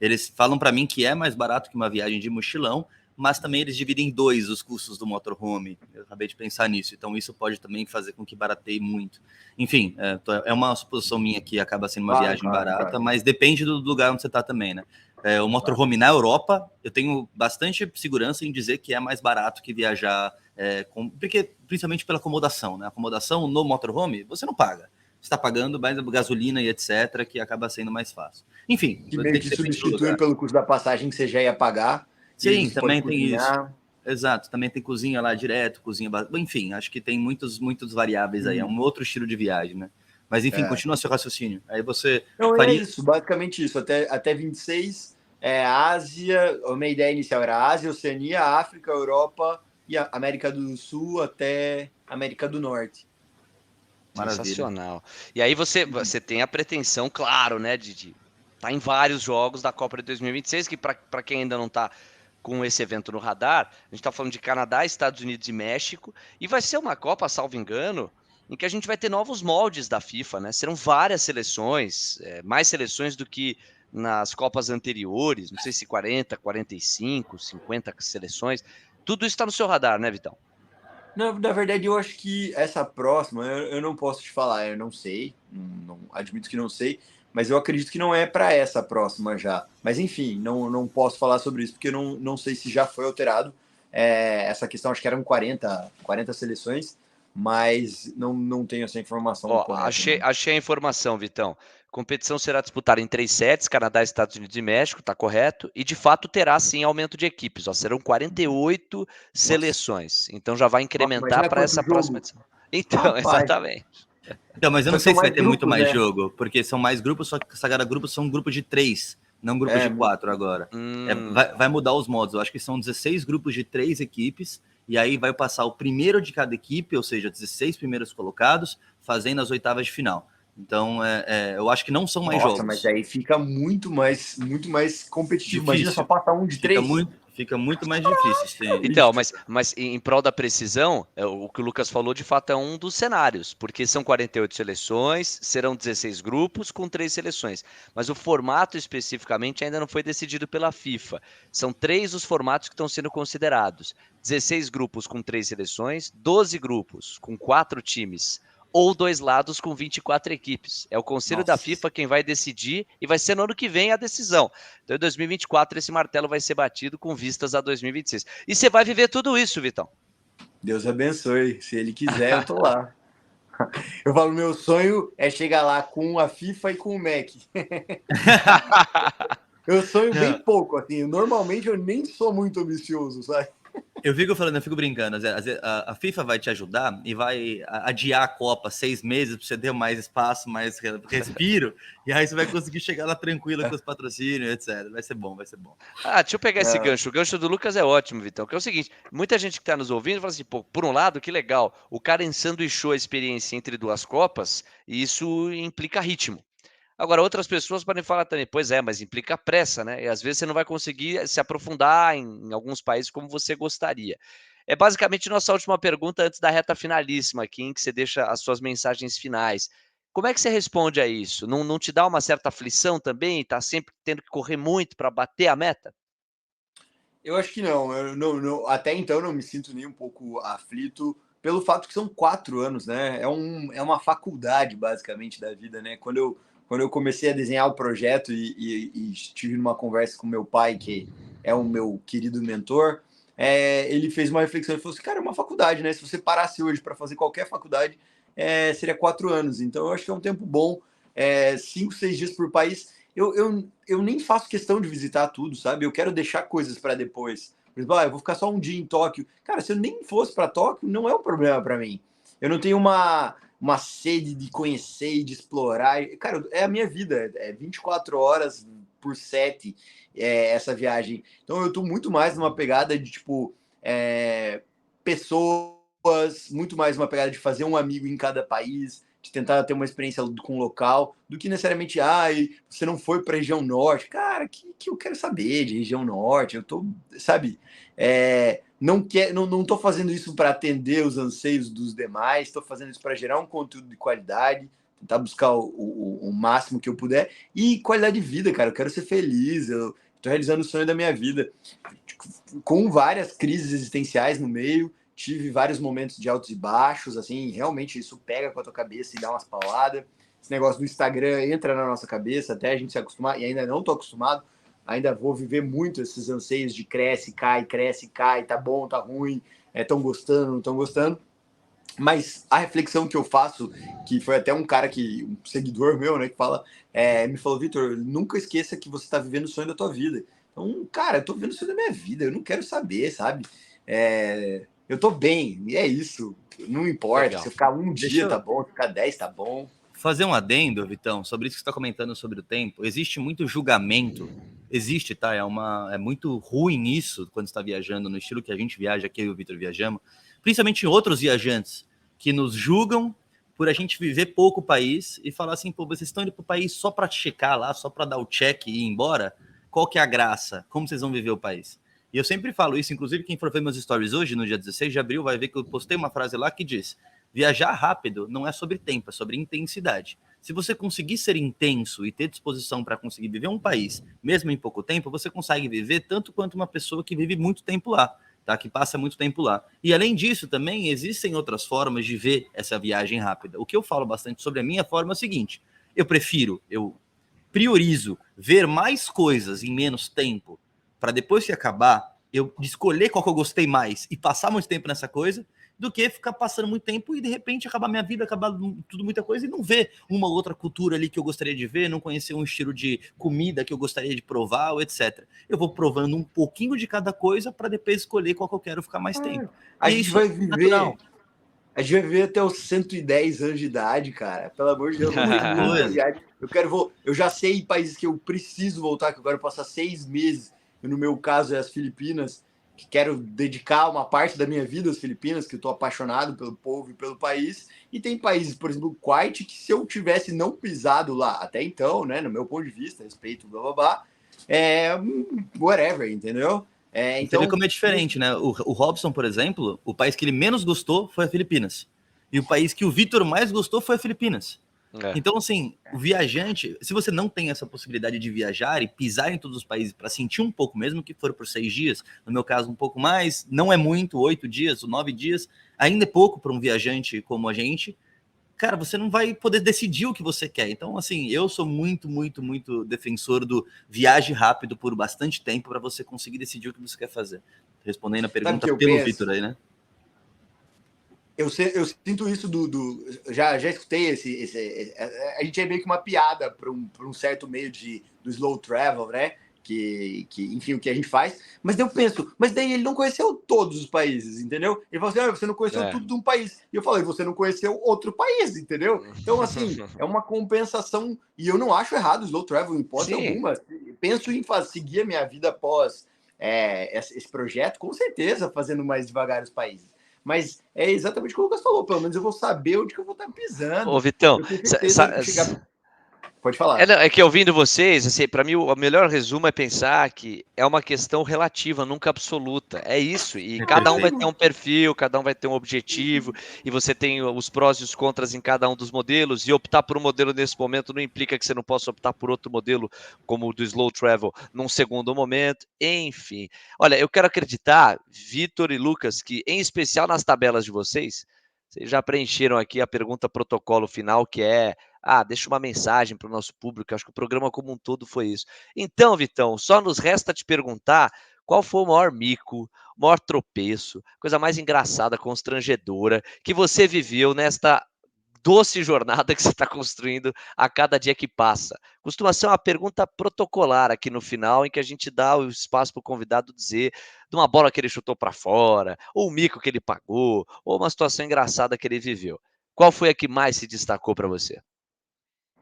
Eles falam para mim que é mais barato que uma viagem de mochilão, mas também eles dividem em 2 os custos do motorhome. Eu acabei de pensar nisso, então isso pode também fazer com que barateie muito. Enfim, é uma suposição minha que acaba sendo uma viagem barata, mas depende do lugar onde você está também, né? O motorhome na Europa, eu tenho bastante segurança em dizer que é mais barato que viajar, porque, principalmente pela acomodação, né? A acomodação no motorhome, você não paga. Você está pagando mais gasolina e etc., que acaba sendo mais fácil. Enfim, que meio que substitui pelo custo da passagem que você já ia pagar. Sim, também tem isso. Exato, também tem cozinha lá direto, cozinha... Enfim, acho que tem muitas variáveis aí. É um outro estilo de viagem, né? Mas, enfim, continua seu raciocínio. Aí você faria... É isso, basicamente isso. Até 26, Ásia... A minha ideia inicial era Ásia, Oceania, África, Europa e a América do Sul até América do Norte. Maravilha. Sensacional. E aí você tem a pretensão, claro, né, de estar em vários jogos da Copa de 2026, que para quem ainda não está com esse evento no radar, a gente está falando de Canadá, Estados Unidos e México, e vai ser uma Copa, salvo engano, em que a gente vai ter novos moldes da FIFA, né? Serão várias seleções, mais seleções do que nas Copas anteriores, não sei se 40, 45, 50 seleções. Tudo isso está no seu radar, né, Vitão? Na verdade, eu acho que essa próxima, eu não posso te falar, eu não sei, não admito que não sei, mas eu acredito que não é para essa próxima já. Mas enfim, não posso falar sobre isso, porque eu não sei se já foi alterado. Essa questão, acho que eram 40 seleções, mas não tenho essa informação correta. Achei a informação, Vitão. Competição será disputada em 3 sets, Canadá, Estados Unidos e México, tá correto? E de fato terá sim aumento de equipes, serão 48 seleções. Então já vai incrementar para essa próxima edição. Então, exatamente. Então, mas eu não sei se vai ter muito mais jogo, porque são mais grupos, só que cada grupo são um grupo de 3, não grupos de 4 agora. Vai mudar os modos, eu acho que são 16 grupos de 3 equipes, e aí vai passar o primeiro de cada equipe, ou seja, 16 primeiros colocados, fazendo as oitavas de final. Então, eu acho que não são mais jogos. Mas aí fica muito mais competitivo. Difícil. Imagina só passar um de 3. Fica muito mais difícil. Sim. Então, mas em prol da precisão, o que o Lucas falou de fato é um dos cenários, porque são 48 seleções, serão 16 grupos com 3 seleções. Mas o formato especificamente ainda não foi decidido pela FIFA. São 3 os formatos que estão sendo considerados. 16 grupos com 3 seleções, 12 grupos com 4 times, ou 2 lados com 24 equipes. É o Conselho da FIFA quem vai decidir e vai ser no ano que vem a decisão. Então, em 2024, esse martelo vai ser batido com vistas a 2026. E você vai viver tudo isso, Vitão. Deus abençoe. Se ele quiser, eu tô lá. Eu falo, meu sonho é chegar lá com a FIFA e com o MEC. Eu sonho bem pouco, assim. Normalmente eu nem sou muito ambicioso, sabe? Eu fico brincando. A FIFA vai te ajudar e vai adiar a Copa 6 meses para você ter mais espaço, mais respiro, e aí você vai conseguir chegar lá tranquilo com os patrocínios, etc. Vai ser bom. Deixa eu pegar esse gancho. O gancho do Lucas é ótimo, Vitão, que é o seguinte, muita gente que está nos ouvindo fala assim, pô, por um lado, que legal, o cara ensanduichou a experiência entre 2 Copas, e isso implica ritmo. Agora, outras pessoas podem falar também, pois mas implica pressa, né? E às vezes você não vai conseguir se aprofundar em alguns países como você gostaria. É basicamente nossa última pergunta antes da reta finalíssima aqui, em que você deixa as suas mensagens finais. Como é que você responde a isso? Não te dá uma certa aflição também? Tá sempre tendo que correr muito para bater a meta? Eu acho que não. Até então não me sinto nem um pouco aflito pelo fato que são 4 anos, né? É uma faculdade, basicamente, da vida, né? Quando eu comecei a desenhar o projeto e estive numa conversa com meu pai, que é o meu querido mentor, ele fez uma reflexão e falou assim, cara, é uma faculdade, né? Se você parasse hoje para fazer qualquer faculdade, seria 4 anos. Então, eu acho que é um tempo bom, 5, 6 dias por país. Eu nem faço questão de visitar tudo, sabe? Eu quero deixar coisas para depois. Por exemplo, eu vou ficar só um dia em Tóquio. Cara, se eu nem fosse para Tóquio, não é um problema para mim. Eu não tenho uma sede de conhecer e de explorar. Cara, é a minha vida. É 24 horas por 7 essa viagem. Então eu tô muito mais numa pegada de, tipo, pessoas, muito mais uma pegada de fazer um amigo em cada país, de tentar ter uma experiência com o local, do que necessariamente, você não foi para a região norte. Cara, que eu quero saber de região norte? Eu tô, sabe, não tô fazendo isso para atender os anseios dos demais, estou fazendo isso para gerar um conteúdo de qualidade, tentar buscar o máximo que eu puder, e qualidade de vida, cara. Eu quero ser feliz, eu tô realizando o sonho da minha vida, com várias crises existenciais no meio. Tive vários momentos de altos e baixos, assim, realmente isso pega com a tua cabeça e dá umas pauladas. Esse negócio do Instagram entra na nossa cabeça até a gente se acostumar, e ainda não tô acostumado, ainda vou viver muito esses anseios de cresce, cai, tá bom, tá ruim, estão gostando, não estão gostando. Mas a reflexão que eu faço, que foi até um cara um seguidor meu, né, que me falou, Vitor, nunca esqueça que você está vivendo o sonho da tua vida. Então, cara, eu tô vivendo o sonho da minha vida, eu não quero saber, sabe? Eu tô bem, e é isso. Não importa, Legal. se eu ficar um dia eu tá bom, se ficar 10 tá bom. fazer um adendo, Vitão, sobre isso que você está comentando sobre o tempo. Existe muito julgamento. Existe, tá? É muito ruim isso quando está viajando no estilo que a gente viaja, que eu e o Vitor viajamos, principalmente outros viajantes que nos julgam por a gente viver pouco o país e falar assim, pô, vocês estão indo para o país só para checar lá, só para dar o check e ir embora? Qual que é a graça? Como vocês vão viver o país? E eu sempre falo isso, inclusive quem for ver meus stories hoje, no dia 16 de abril, vai ver que eu postei uma frase lá que diz: viajar rápido não é sobre tempo, é sobre intensidade. Se você conseguir ser intenso e ter disposição para conseguir viver um país, mesmo em pouco tempo, você consegue viver tanto quanto uma pessoa que vive muito tempo lá, tá? Que passa muito tempo lá. E além disso, também existem outras formas de ver essa viagem rápida. O que eu falo bastante sobre a minha forma é o seguinte: eu priorizo ver mais coisas em menos tempo, para depois que acabar, eu escolher qual que eu gostei mais e passar muito tempo nessa coisa, do que ficar passando muito tempo e de repente acabar minha vida, acabar tudo muita coisa e não ver uma outra cultura ali que eu gostaria de ver, não conhecer um estilo de comida que eu gostaria de provar, ou etc. Eu vou provando um pouquinho de cada coisa para depois escolher qual que eu quero ficar mais tempo. A E gente isso vai é viver. natural. A gente vai viver até os 110 anos de idade, cara. Pelo amor de Deus, não tem muita viagem. Eu já sei países que eu preciso voltar, que eu quero passar 6 meses. No meu caso, é as Filipinas, que quero dedicar uma parte da minha vida às Filipinas, que eu tô apaixonado pelo povo e pelo país. E tem países, por exemplo, o Kuwait, que se eu tivesse não pisado lá até então, né, no meu ponto de vista, respeito, blá blá blá, whatever, entendeu? Então, você vê como é diferente, né? O Robson, por exemplo, o país que ele menos gostou foi a Filipinas. E o país que o Vitor mais gostou foi a Filipinas. Então, assim, o viajante, se você não tem essa possibilidade de viajar e pisar em todos os países para sentir um pouco, mesmo que for por 6 dias, no meu caso um pouco mais, não é muito, 8 dias ou 9 dias, ainda é pouco para um viajante como a gente, cara, você não vai poder decidir o que você quer. Então, assim, eu sou muito, muito, muito defensor do viaje rápido por bastante tempo para você conseguir decidir o que você quer fazer. Respondendo a pergunta pelo Vitor aí, né? Eu sinto isso já escutei a gente é meio que uma piada para um certo meio do slow travel, né? Enfim, o que a gente faz. Mas daí eu penso, mas daí ele não conheceu todos os países, entendeu? Ele falou assim, você não conheceu tudo de um país. E eu falei, você não conheceu outro país, entendeu? Então, assim, é uma compensação. E eu não acho errado o slow travel, em hipótese alguma. Penso em seguir a minha vida após esse projeto, com certeza, fazendo mais devagar os países. Mas é exatamente o que o Lucas falou, pelo menos eu vou saber onde que eu vou estar pisando. Ô, Vitão, eu tenho certeza que chegar... Pode falar. É que ouvindo vocês, assim, para mim o melhor resumo é pensar que é uma questão relativa, nunca absoluta. É isso. E cada um vai ter um perfil, cada um vai ter um objetivo, e você tem os prós e os contras em cada um dos modelos, e optar por um modelo nesse momento não implica que você não possa optar por outro modelo, como o do Slow Travel, num segundo momento. Enfim. Olha, eu quero acreditar, Vitor e Lucas, que em especial nas tabelas de vocês já preencheram aqui a pergunta protocolo final, que é deixa uma mensagem para o nosso público. Acho que o programa como um todo foi isso. Então, Vitão, só nos resta te perguntar qual foi o maior mico, o maior tropeço, coisa mais engraçada, constrangedora que você viveu nesta doce jornada que você está construindo a cada dia que passa. Costuma ser uma pergunta protocolar aqui no final, em que a gente dá o espaço para o convidado dizer de uma bola que ele chutou para fora, ou um mico que ele pagou, ou uma situação engraçada que ele viveu. Qual foi a que mais se destacou para você?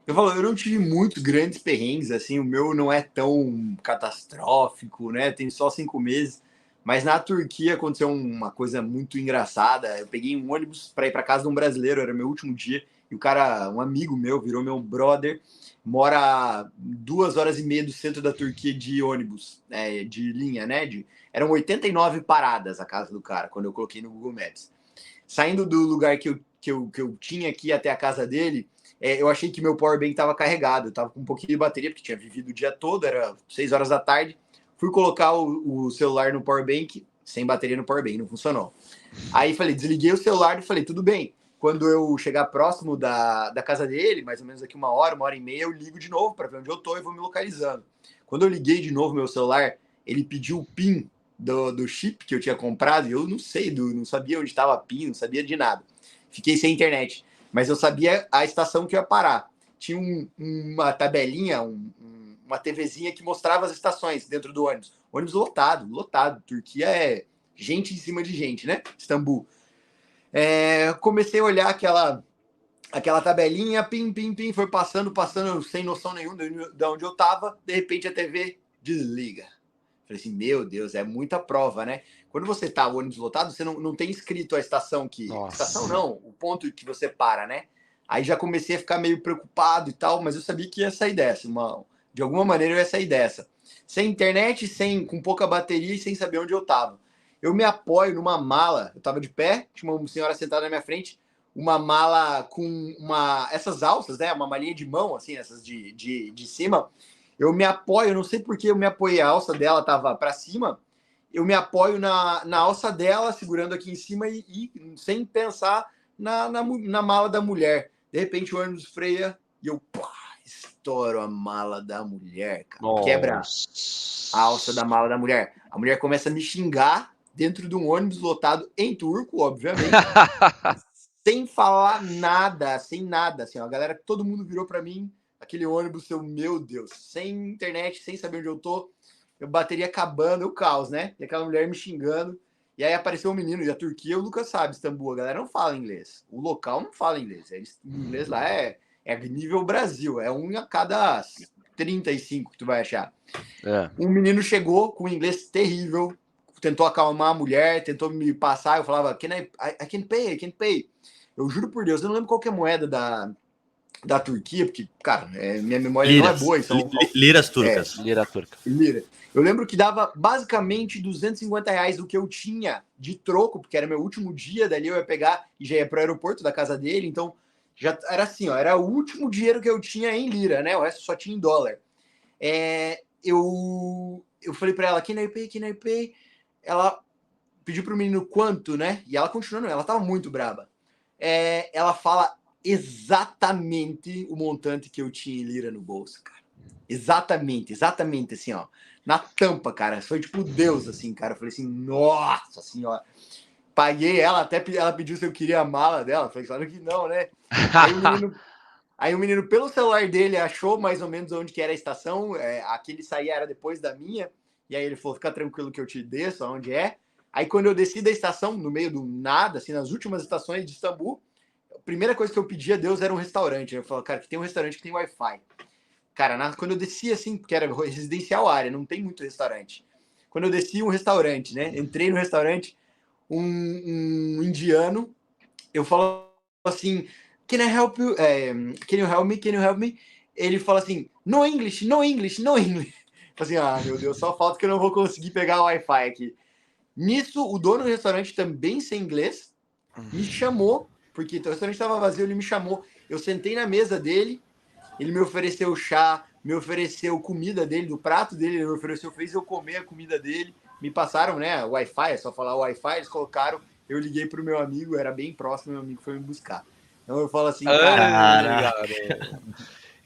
Eu não tive muitos grandes perrengues, assim, o meu não é tão catastrófico, né? Tem só 5 meses. Mas na Turquia aconteceu uma coisa muito engraçada. Eu peguei um ônibus para ir para casa de um brasileiro, era meu último dia, e o cara, um amigo meu, virou meu brother, mora 2 horas e meia do centro da Turquia de ônibus, de linha, né? Eram 89 paradas a casa do cara, quando eu coloquei no Google Maps. Saindo do lugar que eu tinha aqui até a casa dele, eu achei que meu powerbank estava carregado, eu estava com um pouquinho de bateria, porque tinha vivido o dia todo, era 6 horas da tarde. Fui colocar o celular no powerbank, sem bateria no powerbank, não funcionou. Aí falei, desliguei o celular e falei, tudo bem. Quando eu chegar próximo da casa dele, mais ou menos aqui 1 hora e meia, eu ligo de novo para ver onde eu tô e vou me localizando. Quando eu liguei de novo meu celular, ele pediu o PIN do chip que eu tinha comprado e eu não sei, não sabia onde estava a PIN, não sabia de nada. Fiquei sem internet, mas eu sabia a estação que eu ia parar. Tinha uma tabelinha, uma TVzinha que mostrava as estações dentro do ônibus. Ônibus lotado, lotado. Turquia é gente em cima de gente, né? Istambul. Comecei a olhar aquela tabelinha, pim, pim, pim, foi passando, sem noção nenhuma de onde eu tava. De repente a TV desliga. Falei assim, meu Deus, é muita prova, né? Quando você tá o ônibus lotado, você não tem escrito a estação que... Nossa. Estação não, o ponto que você para, né? Aí já comecei a ficar meio preocupado e tal, mas eu sabia que ia sair dessa. De alguma maneira eu ia sair dessa. Sem internet, com pouca bateria e sem saber onde eu tava. Eu me apoio numa mala, eu tava de pé, tinha uma senhora sentada na minha frente, uma mala com essas alças, né? Uma malinha de mão, assim, essas de cima. Eu me apoio, não sei por que eu me apoiei, a alça dela tava para cima, eu me apoio na alça dela, segurando aqui em cima e sem pensar na mala da mulher. De repente o ônibus freia e eu estouro a mala da mulher, cara. Nossa. Quebra a alça da mala da mulher. A mulher começa a me xingar dentro de um ônibus lotado em turco, obviamente, sem falar nada, sem nada. Assim, ó, a galera, todo mundo virou para mim, aquele ônibus, meu Deus, sem internet, sem saber onde eu tô, eu bateria acabando, o caos, né? E aquela mulher me xingando. E aí apareceu um menino, e a Turquia, o Lucas sabe, Istambul, a galera não fala inglês. O local não fala inglês. O inglês lá é nível Brasil, é um a cada 35 que tu vai achar. Um menino chegou com inglês terrível, tentou acalmar a mulher, tentou me passar, eu falava, I can pay. Eu juro por Deus, eu não lembro qual que é a moeda da Turquia, porque, cara, minha memória não é boa. Então, liras turcas. Lira turca. Lira. Eu lembro que dava basicamente R$250 do que eu tinha de troco, porque era meu último dia, dali eu ia pegar e já ia pro aeroporto da casa dele, então já era assim, ó, era o último dinheiro que eu tinha em lira, né? O resto só tinha em dólar. Eu falei para ela, can I pay? Ela pediu pro menino quanto, né? E ela continuando, ela tava muito braba. Ela fala exatamente o montante que eu tinha em lira no bolso, cara. Exatamente assim, ó. Na tampa, cara. Foi tipo Deus, assim, cara. Eu falei assim, nossa senhora. Paguei ela, ela pediu se eu queria a mala dela. Eu falei, claro que não, né? Aí o menino, pelo celular dele, achou mais ou menos onde que era a estação. Aquele saía era depois da minha. E aí ele falou, fica tranquilo que eu te desço, onde é. Aí quando eu desci da estação, no meio do nada, assim, nas últimas estações de Istambul, a primeira coisa que eu pedi a Deus era um restaurante. Eu falei, cara, que tem um restaurante que tem Wi-Fi. Cara, quando eu desci, assim, porque era residencial área, não tem muito restaurante. Quando eu desci um restaurante, né? Entrei no restaurante, um indiano, eu falo assim, can I help you? Can you help me? Can you help me? Ele fala assim, no English, no English, no English. Assim, meu Deus, só falta que eu não vou conseguir pegar o Wi-Fi aqui. Nisso, o dono do restaurante, também sem inglês, me chamou, porque o restaurante estava vazio, ele me chamou. Eu sentei na mesa dele, ele me ofereceu chá, me ofereceu comida dele, do prato dele, ele me ofereceu, fez eu comer a comida dele. Me passaram, né, Wi-Fi, é só falar Wi-Fi, eles colocaram, eu liguei pro meu amigo, era bem próximo, meu amigo foi me buscar. Então eu falo assim, cara...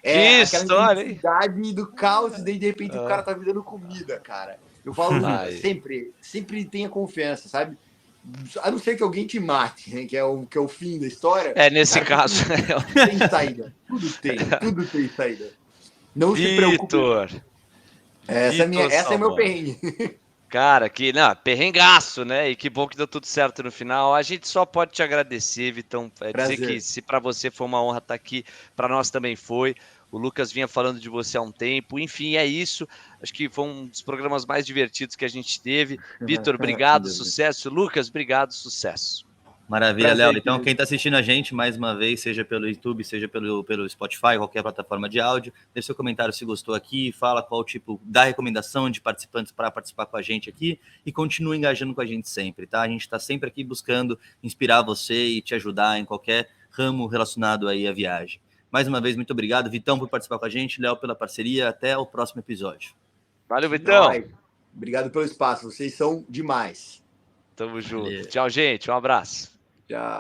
Que aquela história, hein? intensidade do caos, e daí de repente o cara tá me dando comida, cara. Eu falo sempre tenha confiança, sabe? A não ser que alguém te mate, né, que é o fim da história. Nesse caso. Tem saída. Tudo tem saída. Não se preocupe. Vitor. Essa é meu perrengue. Cara, perrengaço, né? E que bom que deu tudo certo no final. A gente só pode te agradecer, Vitão. Dizer que se para você foi uma honra estar aqui, para nós também foi. O Lucas vinha falando de você há um tempo. Enfim, é isso. Acho que foi um dos programas mais divertidos que a gente teve. Vitor, obrigado, sucesso. Lucas, obrigado, sucesso. Maravilha, Léo. Então, quem está assistindo a gente, mais uma vez, seja pelo YouTube, seja pelo Spotify, qualquer plataforma de áudio, deixe seu comentário se gostou aqui, fala qual tipo da recomendação de participantes para participar com a gente aqui e continue engajando com a gente sempre, tá? A gente está sempre aqui buscando inspirar você e te ajudar em qualquer ramo relacionado aí à viagem. Mais uma vez, muito obrigado, Vitão, por participar com a gente, Léo, pela parceria. Até o próximo episódio. Valeu, Vitão. Obrigado pelo espaço, vocês são demais. Tamo junto. Tchau, gente. Um abraço. Tchau.